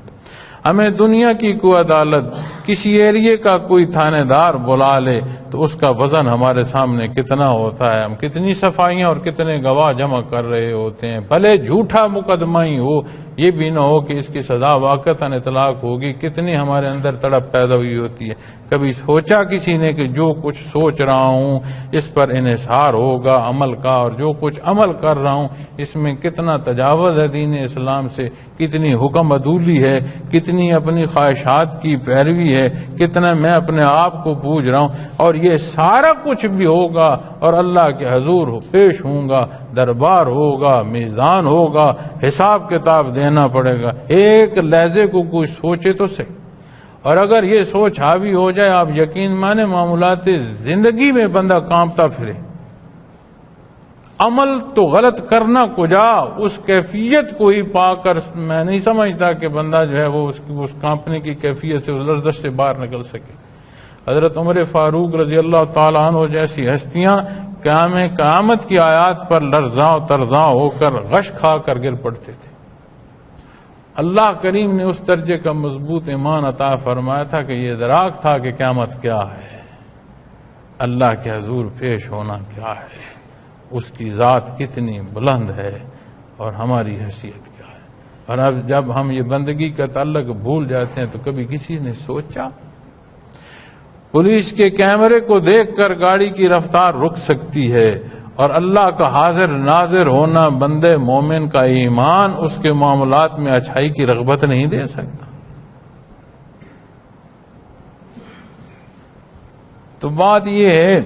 ہمیں دنیا کی کوئی عدالت، کسی ایریے کا کوئی تھانے دار بلا لے تو اس کا وزن ہمارے سامنے کتنا ہوتا ہے، ہم کتنی صفائیاں اور کتنے گواہ جمع کر رہے ہوتے ہیں، بھلے جھوٹا مقدمہ ہی ہو یہ بھی نہ ہو کہ اس کی سزا واقعتاً اطلاق ہوگی. کتنی ہمارے اندر تڑپ پیدا ہوئی ہوتی ہے. کبھی سوچا کسی نے کہ جو کچھ سوچ رہا ہوں اس پر انحصار ہوگا عمل کا، اور جو کچھ عمل کر رہا ہوں اس میں کتنا تجاوز ہے دین اسلام سے، کتنی حکم عدولی ہے، کتنی اپنی خواہشات کی پیروی ہے، کتنا میں اپنے آپ کو پوج رہا ہوں. اور یہ سارا کچھ بھی ہوگا اور اللہ کے حضور پیش ہوں گا، دربار ہوگا، میزان ہوگا، حساب کتاب دینا پڑے گا. ایک لہجے کو کوئی سوچے تو صحیح. اور اگر یہ سوچ حاوی ہو جائے، آپ یقین مانے معاملات زندگی میں بندہ کانپتا پھرے. عمل تو غلط کرنا کجا، اس کیفیت کو ہی پا کر میں نہیں سمجھتا کہ بندہ جو ہے وہ اس کانپنے کی کیفیت سے، اس لرزش سے باہر نکل سکے. حضرت عمر فاروق رضی اللہ تعالیٰ عنہ جیسی ہستیاں قیامت کی آیات پر لرزاں ترزاں ہو کر غش کھا کر گر پڑتے تھے. اللہ کریم نے اس درجے کا مضبوط ایمان عطا فرمایا تھا کہ یہ ادراک تھا کہ قیامت کیا ہے، اللہ کے حضور پیش ہونا کیا ہے، اس کی ذات کتنی بلند ہے اور ہماری حیثیت کیا ہے. اور اب جب ہم یہ بندگی کا تعلق بھول جاتے ہیں تو کبھی کسی نے سوچا پولیس کے کیمرے کو دیکھ کر گاڑی کی رفتار رک سکتی ہے، اور اللہ کا حاضر ناظر ہونا بندے مومن کا ایمان اس کے معاملات میں اچھائی کی رغبت نہیں دے سکتا. تو بات یہ ہے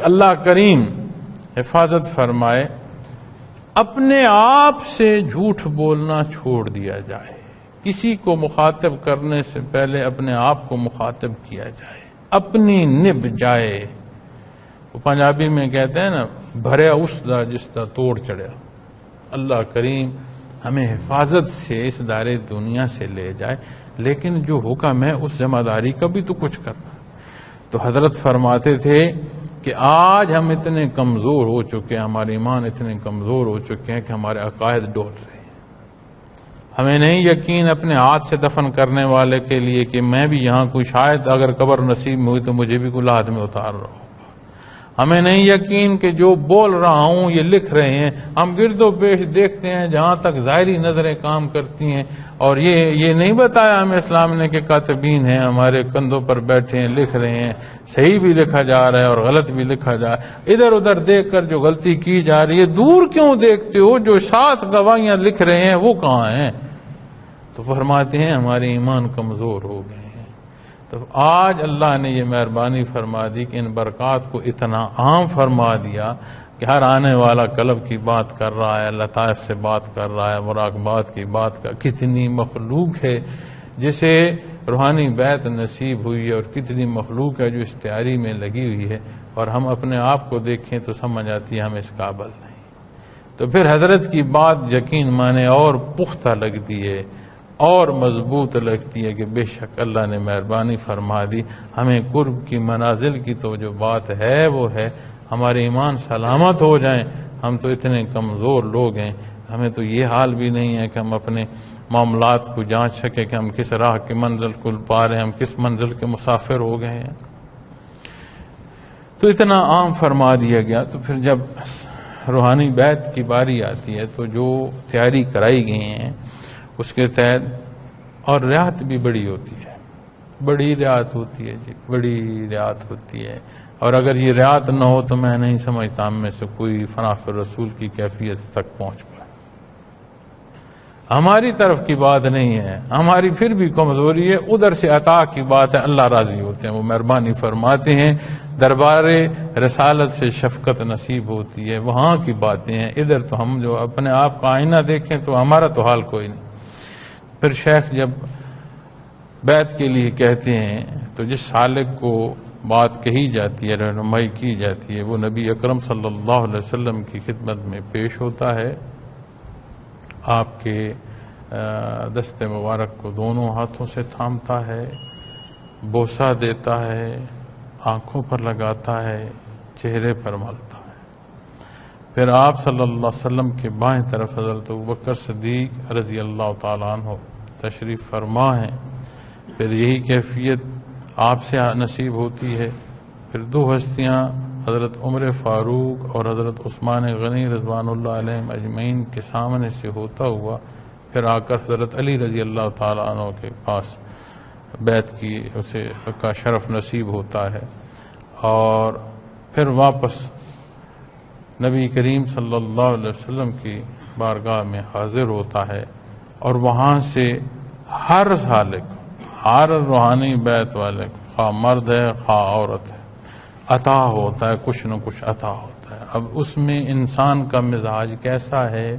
اللہ کریم حفاظت فرمائے، اپنے آپ سے جھوٹ بولنا چھوڑ دیا جائے. کسی کو مخاطب کرنے سے پہلے اپنے آپ کو مخاطب کیا جائے، اپنی نب جائے. وہ پنجابی میں کہتے ہیں نا، بھریا اس دا جس دا توڑ چڑھیا. اللہ کریم ہمیں حفاظت سے اس دائرے دنیا سے لے جائے، لیکن جو حکم ہے اس ذمہ داری کا بھی تو کچھ کرنا. تو حضرت فرماتے تھے کہ آج ہم اتنے کمزور ہو چکے ہیں، ہمارے ایمان اتنے کمزور ہو چکے ہیں کہ ہمارے عقائد ڈول رہے ہیں. ہمیں نہیں یقین اپنے ہاتھ سے دفن کرنے والے کے لیے کہ میں بھی یہاں کوئی شاید اگر قبر نصیب میں ہوئی تو مجھے بھی کوئی لحد میں اتار رہا ہوگا. ہمیں نہیں یقین کہ جو بول رہا ہوں یہ لکھ رہے ہیں. ہم گرد و پیش دیکھتے ہیں جہاں تک ظاہری نظریں کام کرتی ہیں، اور یہ نہیں بتایا ہمیں اسلام نے کہ کاتبین ہیں ہمارے کندھوں پر بیٹھے ہیں، لکھ رہے ہیں. صحیح بھی لکھا جا رہا ہے اور غلط بھی لکھا جا رہا ہے. ادھر ادھر دیکھ کر جو غلطی کی جا رہی ہے دور کیوں دیکھتے ہو؟ جو 7 گواہیاں لکھ رہے ہیں وہ کہاں ہیں؟ تو فرماتے ہیں ہمارے ایمان کمزور ہو گئے. تو آج اللہ نے یہ مہربانی فرما دی کہ ان برکات کو اتنا عام فرما دیا کہ ہر آنے والا قلب کی بات کر رہا ہے، لطائف سے بات کر رہا ہے، مراقبات کی بات کر. کتنی مخلوق ہے جسے روحانی بیعت نصیب ہوئی ہے، اور کتنی مخلوق ہے جو اس تیاری میں لگی ہوئی ہے، اور ہم اپنے آپ کو دیکھیں تو سمجھ آتی ہے ہم اس قابل نہیں. تو پھر حضرت کی بات یقین مانے اور پختہ لگتی ہے اور مضبوط لگتی ہے کہ بے شک اللہ نے مہربانی فرما دی. ہمیں قرب کی منازل کی تو جو بات ہے وہ ہے، ہمارے ایمان سلامت ہو جائیں. ہم تو اتنے کمزور لوگ ہیں، ہمیں تو یہ حال بھی نہیں ہے کہ ہم اپنے معاملات کو جانچ سکیں کہ ہم کس راہ کی منزل کو پا رہے ہیں، ہم کس منزل کے مسافر ہو گئے ہیں. تو اتنا عام فرما دیا گیا. تو پھر جب روحانی بیعت کی باری آتی ہے تو جو تیاری کرائی گئی ہیں اس کے تحت، اور رعایت بھی بڑی ہوتی ہے، بڑی رعایت ہوتی ہے جی، بڑی رعایت ہوتی ہے. اور اگر یہ رعایت نہ ہو تو میں نہیں سمجھتا ہم میں سے کوئی فنا فی رسول کی کیفیت تک پہنچ پائے. ہماری طرف کی بات نہیں ہے، ہماری پھر بھی کمزوری ہے. ادھر سے عطا کی بات ہے، اللہ راضی ہوتے ہیں، وہ مہربانی فرماتے ہیں. دربار رسالت سے شفقت نصیب ہوتی ہے، وہاں کی باتیں ہیں. ادھر تو ہم جو اپنے آپ کا آئینہ دیکھیں تو ہمارا تو حال کوئی نہیں. پھر شیخ جب بیعت کے لیے کہتے ہیں تو جس سالک کو بات کہی جاتی ہے، رہنمائی کی جاتی ہے، وہ نبی اکرم صلی اللہ علیہ وسلم کی خدمت میں پیش ہوتا ہے. آپ کے دست مبارک کو دونوں ہاتھوں سے تھامتا ہے، بوسہ دیتا ہے، آنکھوں پر لگاتا ہے، چہرے پر ملتا ہے. پھر آپ صلی اللہ علیہ وسلم کے بائیں طرف حضرت ابوبکر صدیق رضی اللہ تعالیٰ عنہ تشریف فرما ہے. پھر یہی کیفیت آپ سے نصیب ہوتی ہے. پھر 2 ہستیاں حضرت عمر فاروق اور حضرت عثمان غنی رضوان اللہ علیہ اجمعین کے سامنے سے ہوتا ہوا پھر آ کر حضرت علی رضی اللہ تعالیٰ عنہ کے پاس بیعت کی اسے کا شرف نصیب ہوتا ہے، اور پھر واپس نبی کریم صلی اللہ علیہ وسلم کی بارگاہ میں حاضر ہوتا ہے، اور وہاں سے ہر سالک، ہر روحانی بیعت والے خواہ مرد ہے خواہ عورت ہے، عطا ہوتا ہے، کچھ نہ کچھ عطا ہوتا ہے۔ اب اس میں انسان کا مزاج کیسا ہے،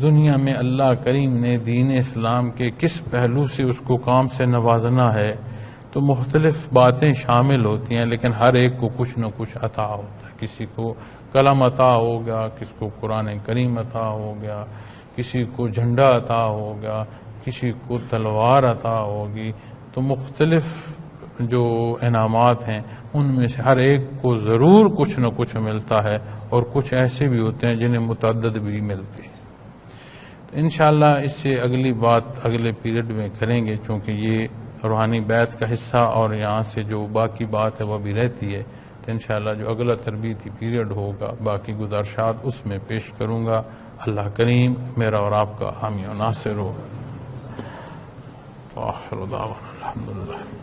دنیا میں اللہ کریم نے دین اسلام کے کس پہلو سے اس کو کام سے نوازنا ہے، تو مختلف باتیں شامل ہوتی ہیں، لیکن ہر ایک کو کچھ نہ کچھ عطا ہوتا ہے۔ کسی کو قلم عطا ہو گیا، کسی کو قرآن کریم عطا ہو گیا، کسی کو جھنڈا عطا ہو گیا، کسی کو تلوار عطا ہوگی، تو مختلف جو انعامات ہیں ان میں سے ہر ایک کو ضرور کچھ نہ کچھ ملتا ہے، اور کچھ ایسے بھی ہوتے ہیں جنہیں متعدد بھی ملتے ہیں۔ تو انشاءاللہ اس سے اگلی بات اگلے پیریڈ میں کریں گے، چونکہ یہ روحانی بیعت کا حصہ اور یہاں سے جو باقی بات ہے وہ بھی رہتی ہے، تو انشاءاللہ جو اگلا تربیتی پیریڈ ہوگا باقی گزارشات اس میں پیش کروں گا۔ اللہ کریم میرا اور آپ کا حامی و ناصر ہو۔ وآخر دعوانا الحمدللہ۔